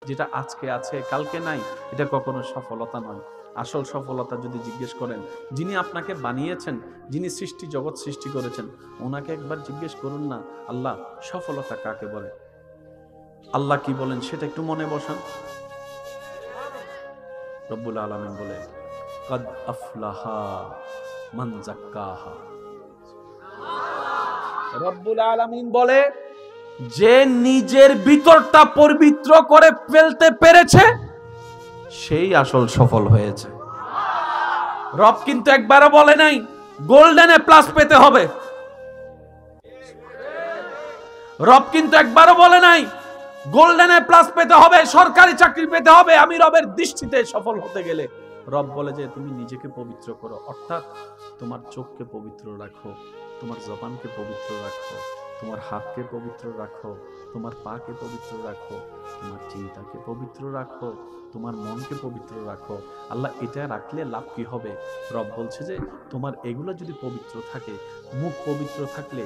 যেটা আজকে আছে কালকে নাই, এটা কখনো সফলতা নয়। আসল সফলতা যদি জিজ্ঞেস করেন, যিনি আপনাকে বানিয়েছেন, যিনি সৃষ্টি জগৎ সৃষ্টি করেছেন, ওনাকে একবার জিজ্ঞেস করুন না, আল্লাহ সফলতা কাকে বলে? আল্লাহ কি বলেন সেটা একটু মনে বসান। রব্বুল আলামিন বলে, কাদ আফলাহা মান যাক্কাহা। রব্বুল আলামিন বলে, যে নিজের ভিতরটা পবিত্র করে ফেলতে পেরেছে সেই আসল সফল হয়েছে। রব কিন্তু একবারও বলে নাই গোল্ডেনে প্লাস পেতে হবে। রব কিন্তু একবারও বলে নাই গোল্ডেনে প্লাস পেতে হবে, সরকারি চাকরি পেতে হবে আমি রবের দৃষ্টিতে সফল হতে গেলে। রব বলে যে তুমি নিজেকে পবিত্র করো, অর্থাৎ তোমার চোখকে পবিত্র রাখো, তোমার জবানকে পবিত্র রাখো, তোমার হাতকে পবিত্র রাখো, তোমার পাকে পবিত্র রাখো, তোমার চিন্তাকে পবিত্র রাখো, তোমার মনকে পবিত্র রাখো। আল্লাহ এটা রাখলে লাভ কি হবে? রব বলছে যে তোমার এগুলো যদি পবিত্র থাকে, মুখ পবিত্র থাকলে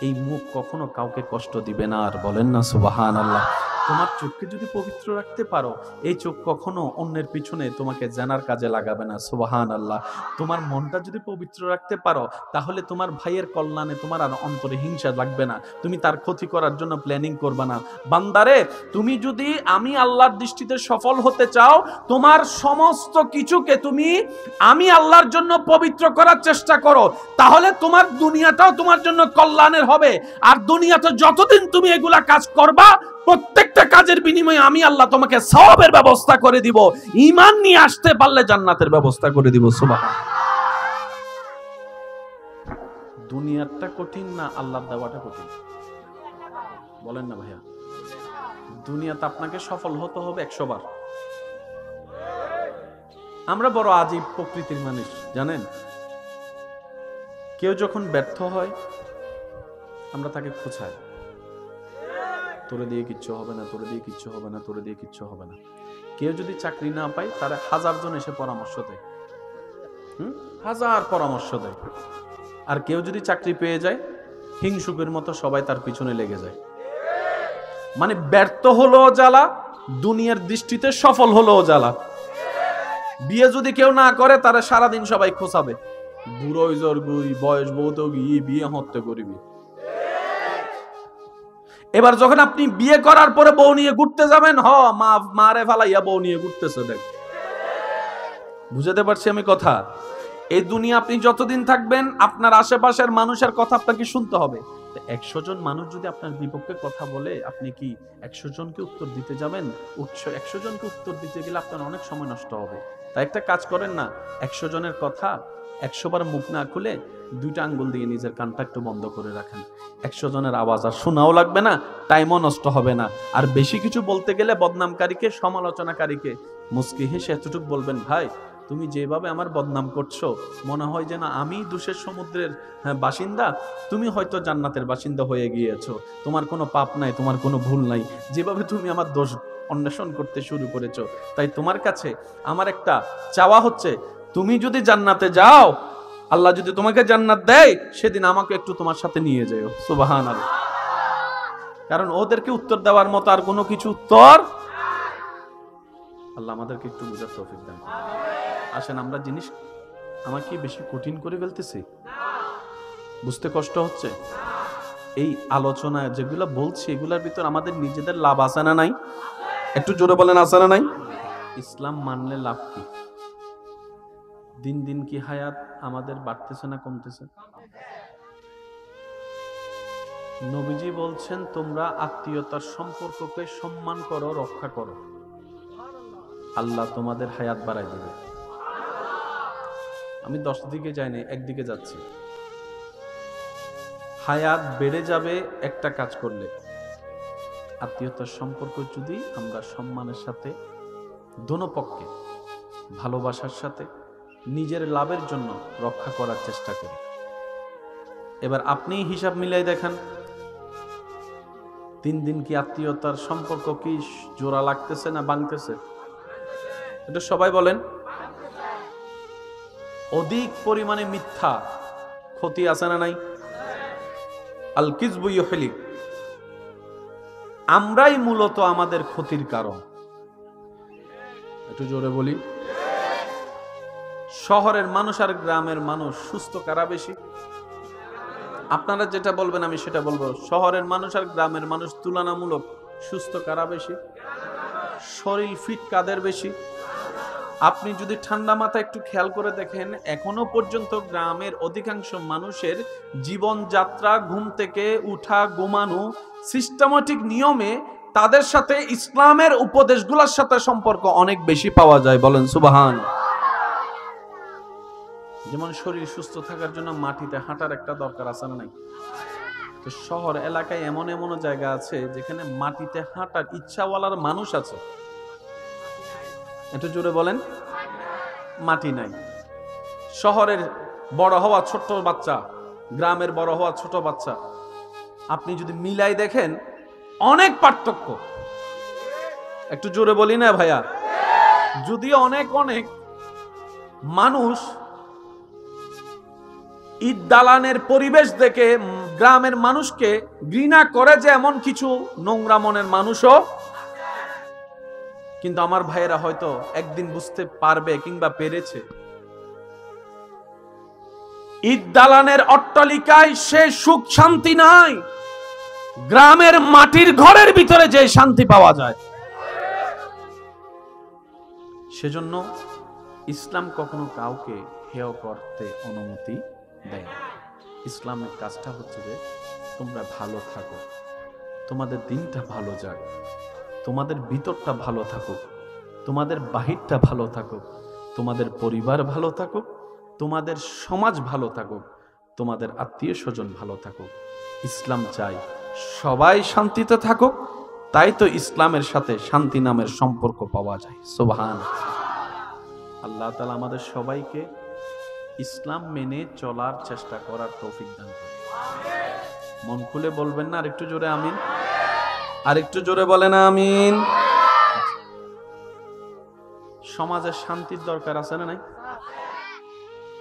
এই মুখ কখনো কাউকে কষ্ট দিবে না। আর বলেন না সুবহানাল্লাহ। তোমার চোখকে যদি পবিত্র রাখতে পারো, এই চোখ কখনো অন্যের পিছনে তোমাকে জানার কাজে লাগাবে না। সুবহানাল্লাহ। তোমার মনটা যদি পবিত্র রাখতে পারো, তাহলে তোমার ভাইয়ের কল্যাণে তোমার আর অন্তরে হিংসা লাগবে না, তুমি তার ক্ষতি করার জন্য প্ল্যানিং করবে না। বান্দারে, তুমি যদি আমি আল্লাহর দৃষ্টিতে সফল হতে চাও, তোমার সমস্ত কিছুকে তুমি আমি আল্লাহর জন্য পবিত্র করার চেষ্টা করো, তাহলে তোমার দুনিয়াটাও তোমার জন্য কল্যাণের হবে। আর দুনিয়াতে যতদিন তুমি এগুলা কাজ করবা, প্রত্যেকটা কাজের বিনিময়ে আমি আল্লাহ তোমাকে সওয়াবের ব্যবস্থা করে দিব। ঈমান নিয়ে আসতে পারলে জান্নাতের ব্যবস্থা করে দিব। সুবহানাল্লাহ। দুনিয়াটা কঠিন না আল্লাহর দেওয়াটা কঠিন? বলেন না ভাইয়া। দুনিয়াতে আপনাকে সফল হতে হবে 100 বার। আমরা বড় আজীব প্রকৃতির মানুষ, জানেন? কেউ যখন ব্যর্থ হয় আমরা তাকে খোঁচাই, তোরে দিয়ে কিচ্ছু হবে না, তোরে দিয়ে কিচ্ছু হবে না, তোরে দিয়ে কিচ্ছু হবে না। কেউ যদি চাকরি না পায়, তারা 1000 জন এসে পরামর্শ দেয়, 1000 পরামর্শ দেয়। আর কেউ যদি চাকরি পেয়ে যায়, হিংসুকের মতো সবাই তার পিছনে লেগে যায়। মানে ব্যর্থ হলো জ্বালা, দুনিয়ার দৃষ্টিতে সফল হলো জ্বালা। বিয়ে যদি কেউ না করে, তারা সারাদিন সবাই খোঁচাবে, বুড়ো জর্গুই বয়স বহুত গিয়ে বিয়ে হতে করিবি। এবার যখন আপনি বিয়ে করার পরে বউ নিয়ে ঘুরতে যাবেন, মারে ফালাইয়া বউ নিয়ে ঘুরতেছে। দেখ, বুঝাতে পারছি আমি কথা? এই দুনিয়া আপনি যতদিন থাকবেন, আপনার আশেপাশের মানুষের কথা আপনাকে শুনতে হবে। 100 জন মানুষ যদি আপনার বিপক্ষে কথা বলে, আপনি কি 100 জনকে উত্তর দিতে যাবেন? 100 জনকে উত্তর দিতে গেলে আপনার অনেক সময় নষ্ট হবে। তাই একটা কাজ করেন না, 100 জনের কথা 100 বার মুখ না খুলে 2টা আঙ্গুল দিয়ে নিজের কানটা একটু বন্ধ করে রাখেন। 100 জনের আওয়াজ আর শোনাও লাগবে না, টাইমও নষ্ট হবে না। আর বেশি কিছু বলতে গেলে বদনামকারীকে, সমালোচনাকারীকে মুচকি হেসে এতটুকু বলবেন, ভাই তুমি যেভাবে আমার বদনাম করছো, মনে হয় যেন আমি দোষের সমুদ্রের বাসিন্দা, তুমি হয়তো জান্নাতের বাসিন্দা হয়ে গিয়েছো। তোমার কোনো পাপ নাই, তোমার কোনো ভুল নাই, যেভাবে তুমি আমার দোষ অন্বেষণ করতে শুরু করেছো। তাই তোমার কাছে আমার একটা চাওয়া হচ্ছে, তুমি যদি জান্নাতে যাও, আল্লাহ যদি তোমাকে জান্নাত দেয়, সেদিন আমাকে একটু তোমার সাথে নিয়ে যাও। সুবহানাল্লাহ। কারণ ওদেরকে উত্তর দেওয়ার মতো আর কোনো কিছু উত্তর, আল্লাহ আমাদেরকে একটু বুঝার তৌফিক দান। আসেন, আমরা জিনিস আমাকে বেশি কঠিন করে ফেলতেছি, বুঝতে কষ্ট হচ্ছে? এই আলোচনা যেগুলো বলছি, এগুলোর ভিতর আমাদের নিজেদের লাভ আছে না নাই? একটু জোরে বলেন, আছে না নাই? ইসলাম মানলে লাভ কি? দিন দিন কি হায়াত আমাদের বাড়তেছে না কমতেছে? নবীজি বলছেন, তোমরা আত্মীয়তার সম্পর্ককে সম্মান করো, রক্ষা করো, আল্লাহ তোমাদের হায়াত বাড়াই দিবে। আমি 10 দিকে যাইনি, একদিকে যাচ্ছি। হায়াত বেড়ে যাবে একটা কাজ করলে, আত্মীয়তার সম্পর্ক যদি আমরা সম্মানের সাথে, দোনো পক্ষে ভালোবাসার সাথে, নিজের লাভের জন্য রক্ষা করার চেষ্টা করি। এবার আপনি হিসাব মিলাই দেখেন, দিন দিন কি আত্মীয়তার সম্পর্ক কি জোড়া লাগতেছে না ভাঙতেছে? এটা সবাই বলেন। অধিক পরিমাণে মিথ্যা ক্ষতি আছে না নাই? আল কিযবু ইউহলিক। আমরাই মূলত আমাদের ক্ষতির কারণ। একটু জোরে বলি। শহরের মানুষ আর গ্রামের মানুষ সুস্থ কারা বেশি? আপনারা যেটা বলবেন আমি সেটা বলবো। শহরের মানুষ আর গ্রামের মানুষ তুলনামূলক সুস্থ কারা বেশি? শরীর ফিট কাদের বেশি? আপনি যদি ঠান্ডা মাথায় একটু খেয়াল করে দেখেন, এখনো পর্যন্ত গ্রামের অধিকাংশ মানুষের জীবনযাত্রা, ঘুম থেকে উঠা, ঘুমানো, সিস্টেমেটিক নিয়মে তাদের সাথে ইসলামের উপদেশগুলোর সাথে সম্পর্ক অনেক বেশি পাওয়া যায়। বলেন সুবহান। যেমন শরীর সুস্থ থাকার জন্য মাটিতে হাঁটার একটা দরকার আছে না নাই? তো শহর এলাকায় এমন এমন জায়গা আছে যেখানে মাটিতে হাঁটার ইচ্ছাওয়ালার মানুষ আছে, একটু জোরে বলেন, মাটি নাই। শহরের বড় হওয়া ছোট বাচ্চা, গ্রামের বড় হওয়া ছোট বাচ্চা, আপনি যদি মিলাই দেখেন অনেক পার্থক্য। একটু জোরে বলি না ভাইয়া? যদিও অনেক অনেক মানুষ ঈদ দালানের পরিবেশ দেখে গ্রামের মানুষকে ঘৃণা করে, যে এমন কিছু নোংরা মনের মানুষও, কিন্তু আমার ভাইয়েরা হয়তো একদিন বুঝতে পারবে কিংবা পেরেছে, ঈদ দালানের অট্টালিকায় সে সুখ শান্তি নাই, গ্রামের মাটির ঘরের ভিতরে যে শান্তি পাওয়া যায়। সেজন্য ইসলাম কখনো কাউকে হেয় করতে অনুমতি দেয় না। ইসলামের কাজটা হচ্ছে যে তোমরা ভালো থাকো, তোমাদের দিনটা ভালো যাক, তোমাদের ভিতরটা ভালো থাকুক, তোমাদের বাহিরটা ভালো থাকুক, তোমাদের পরিবার ভালো থাকুক, তোমাদের সমাজ ভালো থাকুক, তোমাদের আত্মীয় স্বজন ভালো থাকুক। ইসলাম চাই সবাই শান্তিতে থাকুক, তাই তো ইসলামের সাথে শান্তি নামের সম্পর্ক পাওয়া যায়। সুবহান। আল্লাহ তাআলা আমাদের সবাইকে ইসলাম মেনে চলার চেষ্টা করার তৌফিক দান করুন। মন খুলে বলবেন না আরেকটু জোরে আমিন? আরেকটু জোরে বলেন আমিন। সমাজের শান্তির দরকার আছে না নাই?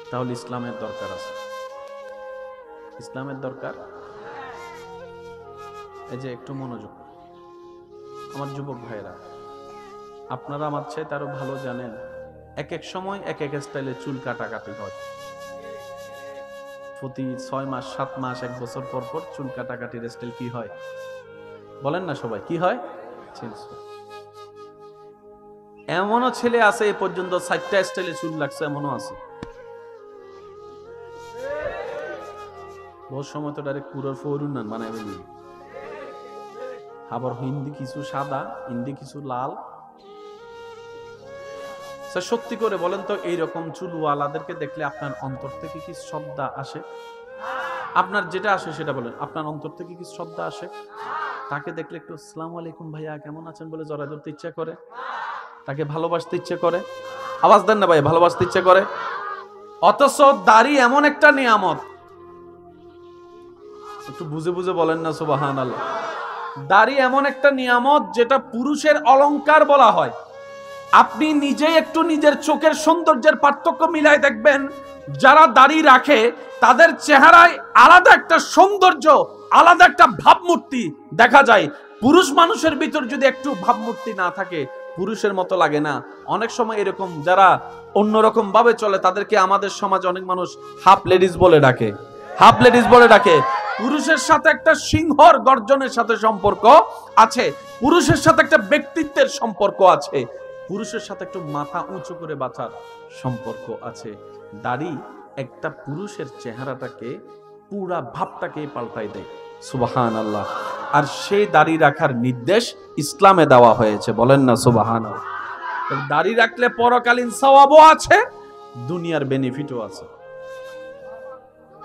তাহলে ইসলামের দরকার আছে। ইসলামের দরকার। এই যে একটু মনোযোগ, আমার যুবক ভাইরা, আপনারা আমার চাইতে আরো ভালো জানেন, এক এক সময় এক এক স্টাইলে চুল কাটাকাটি হয়। প্রতি 6 মাস 7 মাস 1 বছর পর পর চুল কাটাকাটির স্টাইল কি হয় বলেন না সবাই? কি হয়? এমনও ছেলে আছে এ পর্যন্ত 4টা স্টাইলে চুল লাগছে, এমনও আছে। বহু সময় তো ডাইরেক্ট পুরো ফরুন না বানাই বলি, আবার হিন্দি কিছু সাদা, হিন্দি কিছু লাল। সত্যি করে বলেন তো, এইরকম চুলওয়ালাদেরকে দেখলে আপনার অন্তর থেকে কি শ্রদ্ধা আসে? আপনার যেটা আসে সেটা বলেন, আপনার অন্তর থেকে কি শ্রদ্ধা আসে? তাকে দেখলে একটু আসসালামু আলাইকুম ভাইয়া কেমন আছেন বলে জড়ায় ধরতে ইচ্ছা করে? তাকে ভালোবাসতে ইচ্ছে করে? আওয়াজ দেন না ভাই, ভালোবাসতে ইচ্ছে করে? অথচ দাড়ি এমন একটা নিয়ামত, একটু বুঝে বুঝে বলেন না সুবহানাল্লাহ। দাড়ি এমন একটা নিয়ামত যেটা পুরুষের অলংকার বলা হয়। আপনি নিজেই একটু নিজের চোখের সৌন্দর্যের পার্থক্য মিলাই দেখবেন, যারা দাড়ি রাখে তাদের চেহারায় আলাদা একটা সৌন্দর্য, আলাদা একটা ভাবমূর্তি দেখা যায়। পুরুষ মানুষের ভিতর যদি একটু ভাবমূর্তি না থাকে, পুরুষের মতো লাগে না। অনেক সময় এরকম যারা অন্যরকম ভাবে চলে তাদেরকে আমাদের সমাজে অনেক মানুষ হাফ লেডিস বলে ডাকে, হাফ লেডিস বলে ডাকে। পুরুষের সাথে একটা সিংহর গর্জনের সাথে সম্পর্ক আছে, পুরুষের সাথে একটা ব্যক্তিত্বের সম্পর্ক আছে, পুরুষের সাথে একটু মাথা উঁচু করে বাঁচার সম্পর্ক আছে। দাড়ি একটা পুরুষের চেহারাটাকে, পুরা ভাবটাকে পাল্টাই দেয়। সুবহানাল্লাহ। আর সেই দাড়ি রাখার নির্দেশ ইসলামে দেওয়া হয়েছে, বলেন না সুবহানাল্লাহ। দাড়ি রাখলে পরকালীন সওয়াবও আছে, দুনিয়ার বেনিফিটও আছে।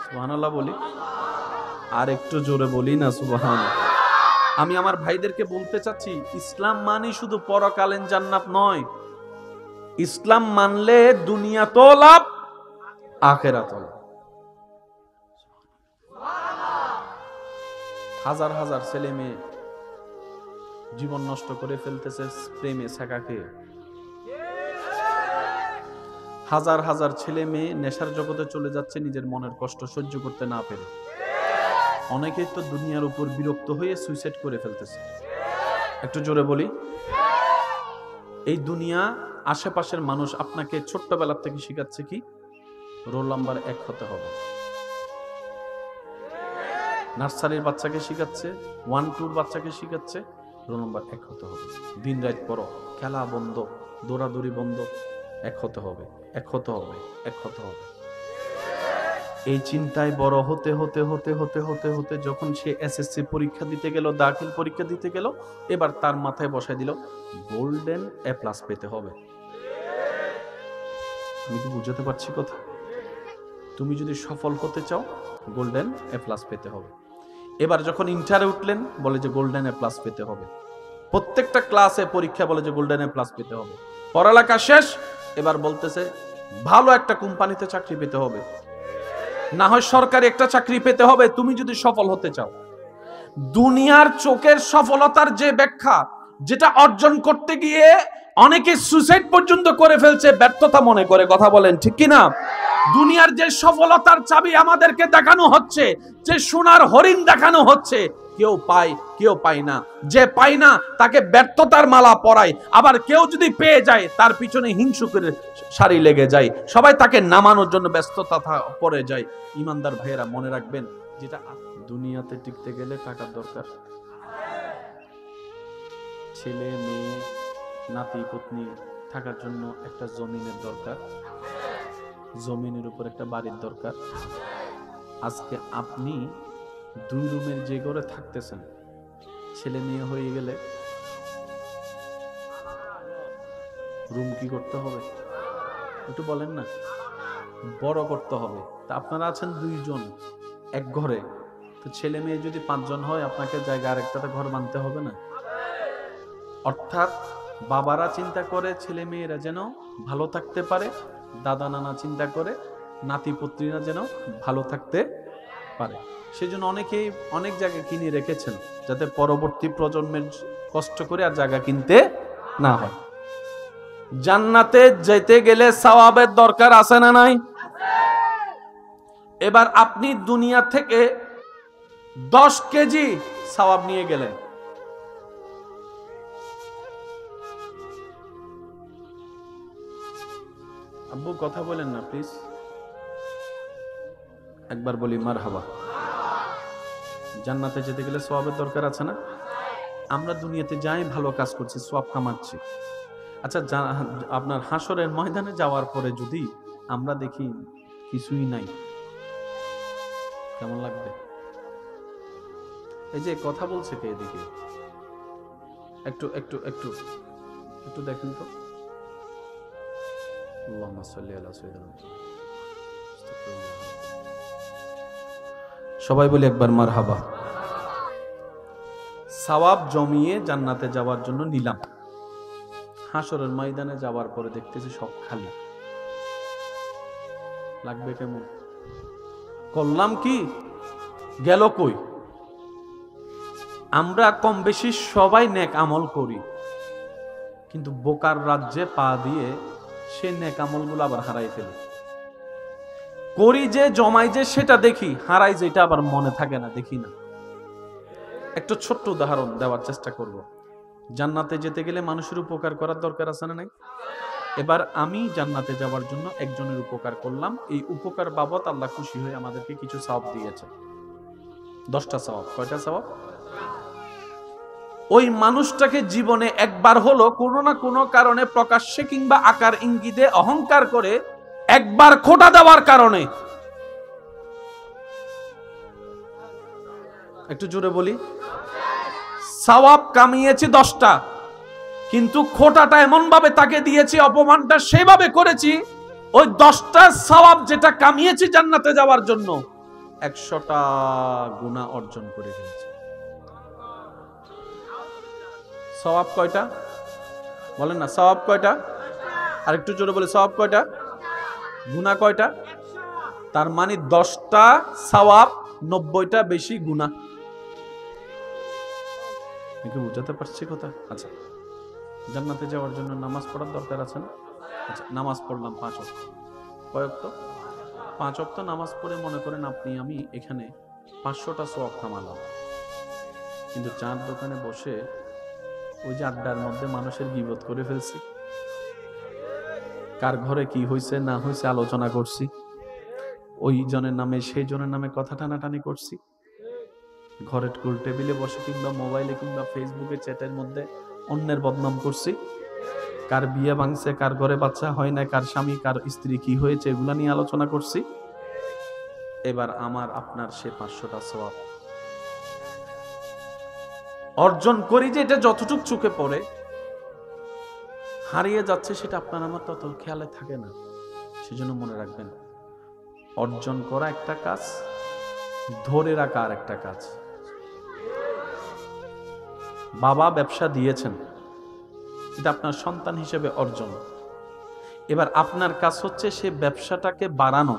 সুবহানাল্লাহ বলি, আর একটু জোরে বলি না সুবহানাল্লাহ। আমি আমার ভাইদেরকে বলতে চাচ্ছি, ইসলাম মানে শুধু পরকালীন জান্নাত নয়। ইসলাম মানলে দুনিয়াতেও লাভ, আখিরাতেও লাভ। হাজার হাজার ছেলে মেয়ে জীবন নষ্ট করে ফেলতেছে প্রেমে ছ্যাঁকা খেয়ে। হাজার হাজার ছেলে মেয়ে নেশার জগতে চলে যাচ্ছে নিজের মনের কষ্ট সহ্য করতে না পেরে। অনেকেই তো দুনিয়ার উপর বিরক্ত হয়ে সুইসাইড করে ফেলতেছে। একটু জোরে বলি, এই দুনিয়া আশেপাশের মানুষ আপনাকে ছোট্টবেলা থেকে শিখাচ্ছে কি? রোল নাম্বার 1 হতে হবে। নার্সারির বাচ্চাকে শিখাচ্ছে, 1-2 বাচ্চাকে শিখাচ্ছে রোল নাম্বার 1 হতে হবে। দিন রাত পড়ো, খেলা বন্ধ, দৌড়াদৌড়ি বন্ধ, 1 হতে হবে, 1 হতে হবে, 1 হতে হবে। এই চিন্তায় বড় হতে হতে হতে হতে হতে হতে যখন সে এসএসসি পরীক্ষা দিতে গেল, দাখিল পরীক্ষা দিতে গেল, এবার তার মাথায় বসায় দিল গোল্ডেন A+ পেতে হবে। আমি কি বুঝাতে পারছি কথা? তুমি যদি সফল হতে চাও গোল্ডেন A+ পেতে হবে। এবার যখন ইন্টারে উঠলেন বলে যে গোল্ডেন A+ পেতে হবে। প্রত্যেকটা ক্লাসে পরীক্ষা বলে যে গোল্ডেন A+ পেতে হবে। পড়ালেখা শেষ, এবার বলতেছে ভালো একটা কোম্পানিতে চাকরি পেতে হবে, না হয় সরকারি একটা চাকরি পেতে হবে তুমি যদি সফল হতে চাও। দুনিয়ার চোখের সফলতার যে ব্যাখ্যা, যেটা অর্জন করতে গিয়ে অনেকে সুইসাইড পর্যন্ত করে ফেলছে ব্যর্থতা মনে করে, কথা বলেন ঠিক কিনা? দুনিয়ার যে সফলতার চাবি আমাদেরকে দেখানো হচ্ছে, যে সোনার হরিণ দেখানো হচ্ছে, কেউ পায় কেউ পায় না। যে পায় না তাকে ব্যর্থতার মালা পরায়, আবার কেউ যদি পেয়ে যায় তার পিছনে হিংসুকের সারি লেগে যায়, সবাই তাকে নামানোর জন্য ব্যস্ততা পড়ে যায়। ইমানদার ভাইয়েরা মনে রাখবেন, যেটা দুনিয়াতে টিকতে গেলে টাকার দরকার, ছেলে মেয়ে নাতি পত্নী থাকার জন্য একটা জমিনের দরকার, জমিনের উপর একটা বাড়ির দরকার। আজকে আপনি 2 রুমের যে ঘরে থাকতেছেন, ছেলে মেয়ে হয়ে গেলে রুম কি করতে হবে একটু বলেন না? বড় করতে হবে। তা আপনারা আছেন 2 জন এক ঘরে, তো ছেলে মেয়ে যদি 5 জন হয় আপনাকে জায়গা আরেকটাতে ঘর বানাতে হবে না? অর্থাৎ বাবারা চিন্তা করে ছেলে মেয়েরা যেন ভালো থাকতে পারে, দাদা নানা চিন্তা করে নাতি পুত্রীরা যেন ভালো থাকতে পারে। সেজন্য অনেকেই অনেক জায়গা কিনে রেখেছেন যাতে পরবর্তী প্রজন্মের কষ্ট করে আর জায়গা কিনতে না হয়। জান্নাতে যেতে গেলে সওয়াবের দরকার আছে না নাই? এবার আপনি দুনিয়া থেকে 10 কেজি সওয়াব নিয়ে গেলেন, আব্বু কথা বলেন না প্লিজ, একবার বলি মারহাবা। জান্নাতে যেতে গেলে সওয়াবের দরকার আছে না? আমরা দুনিয়াতে যাই ভালো কাজ করছি, সওয়াব কামাচ্ছি। আচ্ছা, আপনার হাসরের ময়দানে যাওয়ার পরে যদি আমরা দেখি কিছুই নাই, কেমন লাগবে? এই যে কথা বলছে কে এদিকে, একটু একটু একটু একটু দেখেন তো। সবাই বলি একবার মারহাবা। সওয়াব জমিয়ে জান্নাতে যাওয়ার জন্য নিলাম, হাসরের ময়দানে যাওয়ার পরে দেখতেছি সব খালি, লাগবে কেমন? করলাম কি, গেল কই? আমরা কম বেশি সবাই নেক আমল করি, কিন্তু বোকার রাজ্যে পা দিয়ে সে নেক আমলগুলো আবার হারাই ফেলে। করি যে জমাই যে সেটা দেখি, হারাই যেটা আবার মনে থাকে না, দেখি না। একটা ছোট্ট উদাহরণ দেওয়ার চেষ্টা করব। জান্নাতে যেতে গেলে মানুষের উপকার করার দরকার আছে না নাই? এবার আমি জান্নাতে যাওয়ার জন্য একজনের উপকার করলাম, এই উপকার বাবদ আল্লাহ খুশি হয়ে আমাদেরকে কিছু সওয়াব দিয়েছে, 10টা সওয়াব। কয়টা সওয়াব? ওই মানুষটাকে জীবনে একবার হলো কোনো না কোনো কারণে প্রকাশ্যে কিংবা আকার ইঙ্গিতে অহংকার করে একবার খোঁটা দেওয়ার কারণে, একটু জোরে বলি, সওয়াব কামিয়েছি 10টা, কিন্তু খোঁটাটা এমন ভাবে তাকে দিয়েছি, অপমানটা সেভাবে করেছি, ওই 10টা সওয়াব যেটা কামিয়েছি জান্নাতে যাওয়ার জন্য 100টা গুনাহ অর্জন করে ফেলেছি। সওয়াব কয়টা বলেন না? সওয়াব কয়টা? আর একটু জোরে বলে, সওয়াব কয়টা? গুনাহ কয়টা? তার মানে 10টা সওয়াব, 90টা বেশি গুনাহ। নাকি বুঝাতে পারছি কথা? আচ্ছা, জান্নাতে যাওয়ার জন্য নামাজ পড়ার দরকার আছে না? আচ্ছা, নামাজ পড়লাম 5 ওয়াক্ত। কয় ওয়াক্ত? 5 ওয়াক্ত নামাজ পড়ে মনে করেন আপনি আমি এখানে 500টা সওয়াব কামালাম, কিন্তু চার দোকানে বসে ওই যে আড্ডার মধ্যে মানুষের গীবত করে ফেলছি, কার ঘরে কি হয়েছে না হয়েছে আলোচনা করছি, ওই জনের নামে সেই জনের নামে কথা টানাটানি করছি, ঘরের গোল টেবিলে বসে কিংবা মোবাইলে কিংবা ফেসবুকে চ্যাটের মধ্যে অন্যের বদনাম করছি, কার বিয়ে ভাঙছে, কার ঘরে বাচ্চা হয় না, কার স্বামী কার স্ত্রী কি হয়েছে, এগুলা নিয়ে আলোচনা করছি। এবার আমার আপনার সে 500টা সওয়াব অর্জন করি যে এটা যতটুকু চোখে পড়ে হারিয়ে যাচ্ছে সেটা আপনার আমার তত খেয়ালে থাকে না। সেজন্য মনে রাখবেন, অর্জন করা একটা কাজ, ধরে রাখা আর একটা কাজ। বাবা ব্যবসা দিয়েছেন, এটা আপনার সন্তান হিসেবে অর্জন। এবার আপনার কাজ হচ্ছে সে ব্যবসাটাকে বাড়ানো,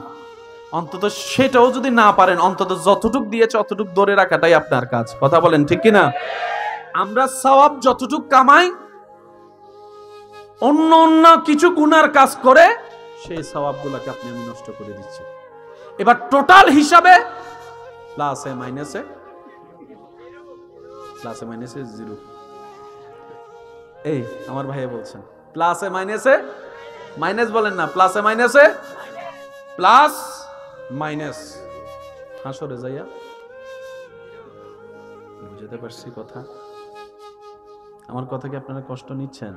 অন্তত সেটাও যদি না পারেন অন্তত যতটুক দিয়েছে অতটুক ধরে রাখাটাই আপনার কাজ। কথা বলেন ঠিক কিনা? আমরা সওয়াব যতটুক কামাই অন্য অন্য কিছু গুনার কাজ করে সেই সওয়াবগুলোকে আপনি আমি নষ্ট করে দিচ্ছি। এবার টোটাল হিসাবে প্লাসে মাইনাসে জিরো। এই আমার ভাইয়া বলছেন প্লাসে মাইনাসে মাইনাস, বলেন না প্লাসে মাইনাসে প্লাস মাইনাস। হাসরে যাইয়া বুঝতে পারছি কথা? আমার কথা কি আপনারা কষ্ট নিচ্ছেন?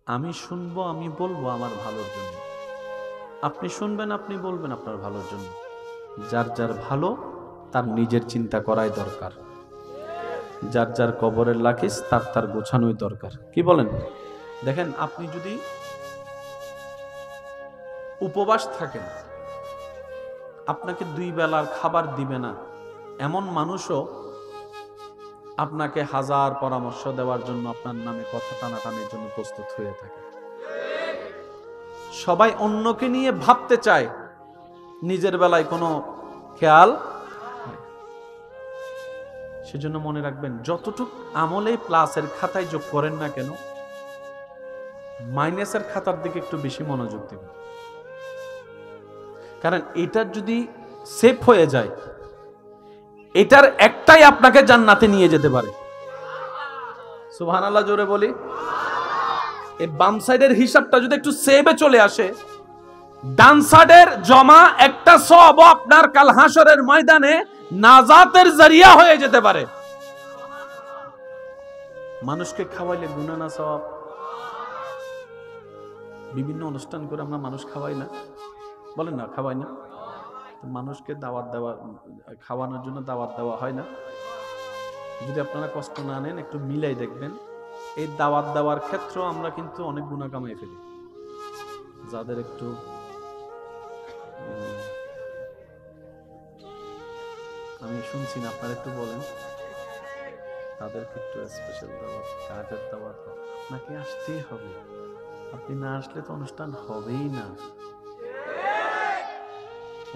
আমি শুনবো, আমি বলবো আমার ভালোর জন্য, আপনি শুনবেন, আপনি বলবেন আপনার ভালোর জন্য। যার যার ভালো তার নিজের চিন্তা করাই দরকার, যার যার কবরের লাখিস তার তার গোছানোই দরকার। কি বলেন? দেখেন, আপনি যদি উপবাস থাকেন, আপনাকে 2 বেলার খাবার দিবে না এমন মানুষও আপনাকে 1000 পরামর্শ দেওয়ার জন্য, আপনার নামে কথা টানাটানির জন্য প্রস্তুত হয়ে থাকে। সবাই অন্যকে নিয়ে ভাবতে চায়, নিজের বেলায় কোনো খেয়াল। সেজন্য মনে রাখবেন, যতটুক আমলে প্লাসের খাতায় যোগ করেন না কেন, মাইনাসের খাতার দিকে একটু বেশি মনোযোগ দিবেন। কারণ এটার যদি সেভ হয়ে যায়, এটার একটাই আপনাকে জান্নাতে নিয়ে যেতে পারে। সুবহানাল্লাহ জোরে বলি। এই বাম সাইডের হিসাবটা যদি একটু সেভে চলে আসে, ডান সাইডের জমা একটা সওয়াব আপনার কাল হাসরের ময়দানে নাজাতের জরিয়া হয়ে যেতে পারে। মানুষকে খাওয়াইলে গুনাহ না সওয়াব? বিভিন্ন অনুষ্ঠান করে আমরা মানুষ খাওয়াই না, বলেন না খাওয়াই না? মানুষকে দাওয়াত দেওয়া, খাওয়ানোর জন্য দাওয়াত দেওয়া হয় না? যদি আপনারা কষ্ট না নেন, একটু মিলাই দেখবেন, এই দাওয়াত দেওয়ার ক্ষেত্রে আমরা কিন্তু অনেক গুনাহ কামাই ফেলি। যাদের একটু আমি শুনছি না, আপনারা একটু বলেন, তাদেরকে একটু স্পেশাল দাওয়াত, কাজের দাওয়াত আপনাকে আসতেই হবে। আপনি না আসলে তো অনুষ্ঠান হবেই না।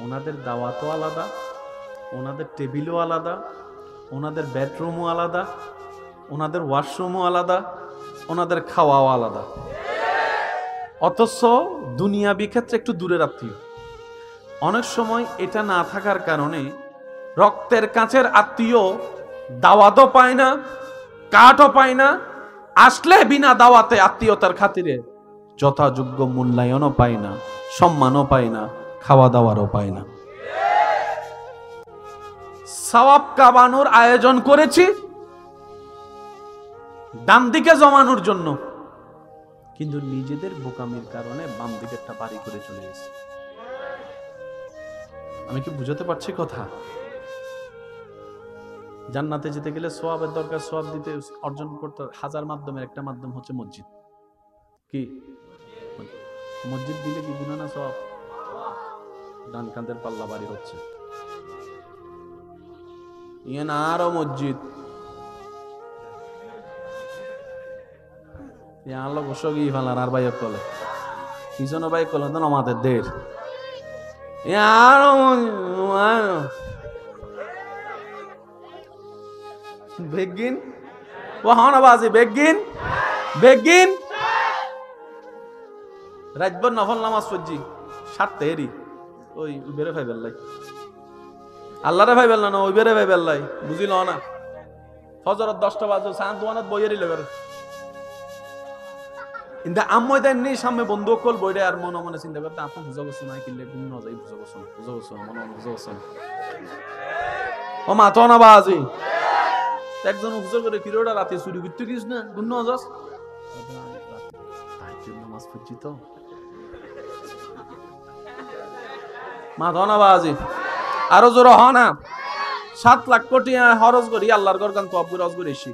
ওনাদের দাওয়াতও আলাদা, ওনাদের টেবিলও আলাদা, ওনাদের বেডরুমও আলাদা, ওনাদের ওয়াশরুমও আলাদা, ওনাদের খাওয়াও আলাদা। অথচ দুনিয়াবি ক্ষেত্রে একটু দূরের আত্মীয়। অনেক সময় এটা না থাকার কারণে রক্তের কাছের আত্মীয় দাওয়াতও পায় না, কাঠও পায় না, আসলে বিনা দাওয়াতে আত্মীয়তার খাতিরে যথাযোগ্য মূল্যায়নও পায় না, সম্মানও পায় না, খাওয়া দাওয়ারও পায় না। সওয়াব কামানোর আয়োজন করেছি ডান দিকে জমানোর জন্য, কিন্তু নিজেদের বোকামির কারণে বাম দিকেরটা বাড়ি করে চলে গেছে। আমি কি বুঝাতে পারছি কথা? জান্নাতে যেতে গেলে সওয়াবের দরকার, সওয়াব দিতে অর্জন করতে হাজার মাধ্যমের একটা মাধ্যম হচ্ছে মসজিদ। কি মসজিদ দিলে কি গুনাহ না সওয়াব? ডান কাঁধের পাল্লা বাড়ি হচ্ছে, ইয়ে না আরো মসজিদ আলো বসো গিয়ে ফেলার আর ভাইয়ের কলে পিছনে ভাই কলে তো আমাদের দের আরো বেগিন ও হানাবাজি বেগিন বেগিন রাজবর নফল নামাজ পড়ছি 7 এরি ওই বেরে ভাই বেল্লাই আল্লাহরে ভাই বেল্লা না ওই বেরে ভাই বেল্লাই বুঝিল না ফজর 10টা বাজে সান দোয়ানাত বইয়েরই লগর কিন্তু আম্মই দেননি সামনে বন্ধু কল বইরে আর মনে মনে চিন্তা করতে আপনি বুঝা বসছো না কিনলে গুণ না যাই বুঝা বসছো মনে মনে বুঝা বসছো ও মা তো না বাজি একজন হুজুর করে কিরোটা রাতে চুরি করতে গিস না গুণ না যাস নামাজ পড়ছি তো মা তো না বাজি আরো জোর হ না 7 লাখ কোটি খরচ করি আল্লাহর ঘর গান তো খরচ করে এসি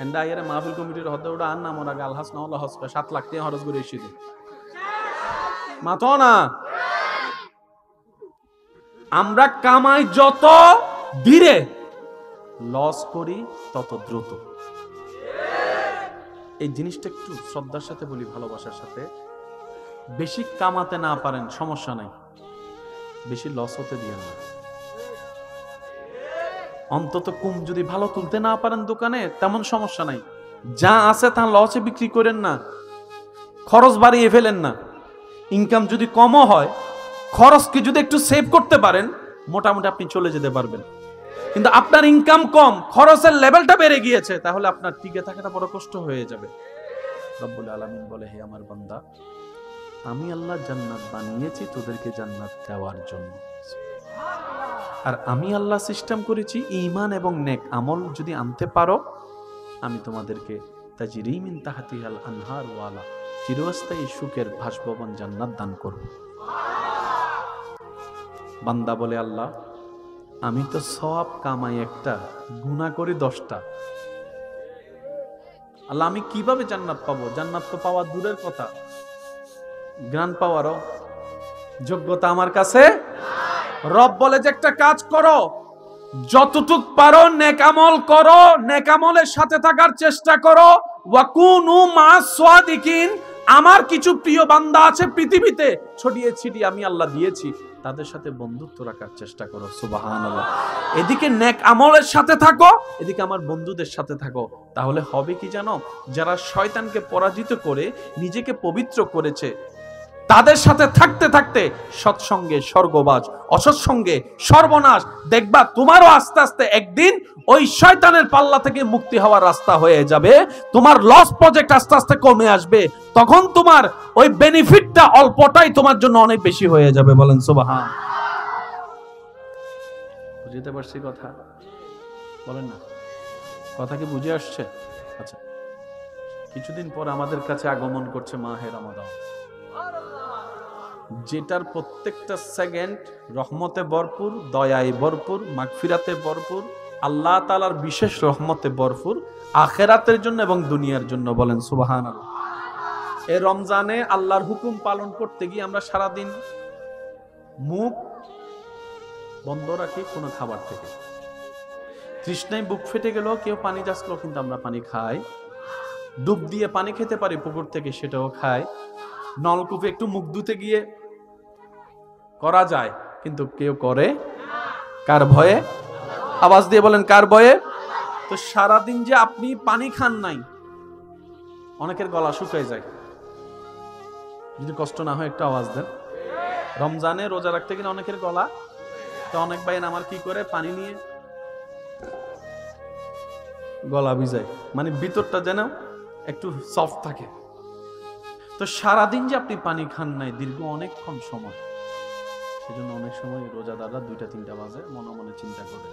এন্ডা আইরে মাহফিল কমিটির হদে ওটা আর না মোরা গাল হাস না হলো হস 7 লাখ টাকা খরচ করে এসি দে মাতো না আমরা কামাই যত ধীরে লস করি তত দ্রুত এই জিনিসটা একটু শ্রদ্ধার সাথে বলি ভালোবাসার সাথে বেশি কামাতে না পারেন সমস্যা নাই বেশি লস হতে দিয়েন না অন্তত কম যদি ভালো তুলতে না পারেন দোকানে তেমন সমস্যা নাই যা আছে তা লসে বিক্রি করেন না খরচ বাড়িয়ে ফেলেন না ইনকাম যদি কমও হয় খরচকে যদি একটু সেভ করতে পারেন মোটামুটি আপনি চলে যেতে পারবেন কিন্তু আপনার ইনকাম কম খরচের লেভেলটা বেড়ে গিয়েছে তাহলে আপনার টিকে থাকাটা বড় কষ্ট হয়ে যাবে রব্বুল আলামিন বলে হে আমার বান্দা আমি আল্লাহ জান্নাত বানিয়েছি তোদেরকে জান্নাত দেওয়ার জন্য আর আমি আল্লাহ সিস্টেম করেছি ঈমান এবং নেক আমল যদি আনতে পারো আমি তোমাদেরকে তাজরি মিন তাহতিহাল আনহার ওয়ালা চিরস্থায়ী সুখের বাসভবন জান্নাত দান করব বান্দা বলে আল্লাহ আমি তো সওয়াব কামাই একটা গুনাহ করি 10টা আল্লাহ আমি কিভাবে জান্নাত পাবো জান্নাত তো পাওয়া দূরের কথা জ্ঞান পাওয়ারও যোগ্যতা আমার কাছে রব বলে যে একটা কাজ করো যতটুক পারো নেক আমল করো নেক আমলের সাথে থাকার চেষ্টা করো ওয়াকুনু মা'আস সাদিকিন আমার কিছু প্রিয় বান্দা আছে পৃথিবীতে ছড়িয়ে ছিটিয়ে আমি আল্লাহ দিয়েছি তাদের সাথে বন্ধুত্ব রাখার চেষ্টা করো সুবহানাল্লাহ এদিকে নেক আমলের সাথে থাকো এদিকে আমার বন্ধুদের সাথে থাকো তাহলে হবে কি জানো যারা শয়তানকে পরাজিত করে নিজেকে পবিত্র করেছে তাদের সাথে থাকতে থাকতে সৎসঙ্গে স্বর্গবাস অসৎসঙ্গে সর্বনাশ দেখবা তোমারও আস্তে আস্তে একদিন ওই শয়তানের পাল্লা থেকে মুক্তি হওয়ার রাস্তা হয়ে যাবে তোমার লস প্রজেক্ট আস্তে আস্তে কমে আসবে তখন তোমার ওই বেনিফিটটা অল্পটাই তোমার জন্য অনেক বেশি হয়ে যাবে বলেন সুবহান বুঝতে পারছি কথা বলেন না কথা কি বুঝে আসছে আচ্ছা কিছুদিন পর আমাদের কাছে আগমন করছে মাহে রমাদান যেটার প্রত্যেকটা সেকেন্ড রহমতে ভরপুর দয়ায় ভরপুর মাগফিরাতে ভরপুর আল্লাহ তাআলার বিশেষ রহমতে ভরপুর আখিরাতের জন্য এবং দুনিয়ার জন্য বলেন সুবহানাল্লাহ এই রমজানে আল্লাহর হুকুম পালন করতে গিয়ে আমরা সারা দিন মুখ বন্ধ রাখি কোনো খাবার থেকে তৃষ্ণায় বুক ফেটে গেল কেউ পানি যাচ্ছিল কিন্তু আমরা পানি খাই ডুব দিয়ে পানি খেতে পারি পুকুর থেকে সেটাও খাই নলকূপে একটু মুখ ধুতে গিয়ে করা যায় কিন্তু কেউ করে কার ভয়ে আওয়াজ দিয়ে বলেন কার ভয়ে তো সারাদিন যে আপনি পানি খান নাই অনেকের গলা শুকিয়ে যায় যদি কষ্ট না হয় একটু আওয়াজ দেন রমজানে রোজা রাখতে গেলে অনেকের গলা তো অনেক ভাই আমার কি করে পানি নিয়ে গলা ভিজায় মানে ভিতরটা যেন একটু সফট থাকে তো সারাদিন যে আপনি পানি খান নাই দীর্ঘ অনেকক্ষণ সময় সেজন্য অনেক সময় রোজাদাররা 2টা-3টা বাজে মনে মনে চিন্তা করে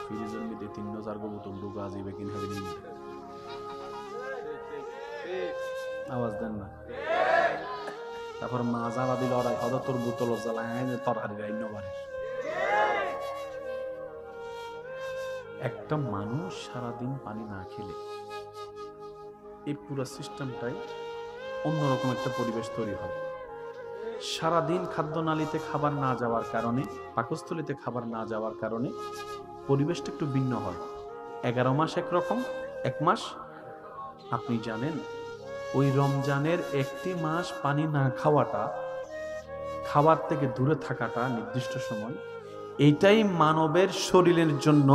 ফ্রিজের মধ্যে 3-4 বোতল ঢুকা যাবে কিনা আওয়াজ দেন না তারপর মাজা দিল ওরা হয়তো তোর বোতল জ্বালায় তরকারি রাইন্য বাড়ে একটা মানুষ সারাদিন পানি না খেলে এই পুরো সিস্টেমটাই অন্যরকম একটা পরিবেশ তৈরি হয় সারাদিন খাদ্যনালীতে খাবার না যাওয়ার কারণে পাকস্থলীতে খাবার না যাওয়ার কারণে পরিবেশটা একটু ভিন্ন হয় 11 মাস একরকম 1 মাস আপনি জানেন ওই রমজানের 1টি মাস পানি না খাওয়াটা খাবার থেকে দূরে থাকাটা নির্দিষ্ট সময় এইটাই মানবের শরীরের জন্য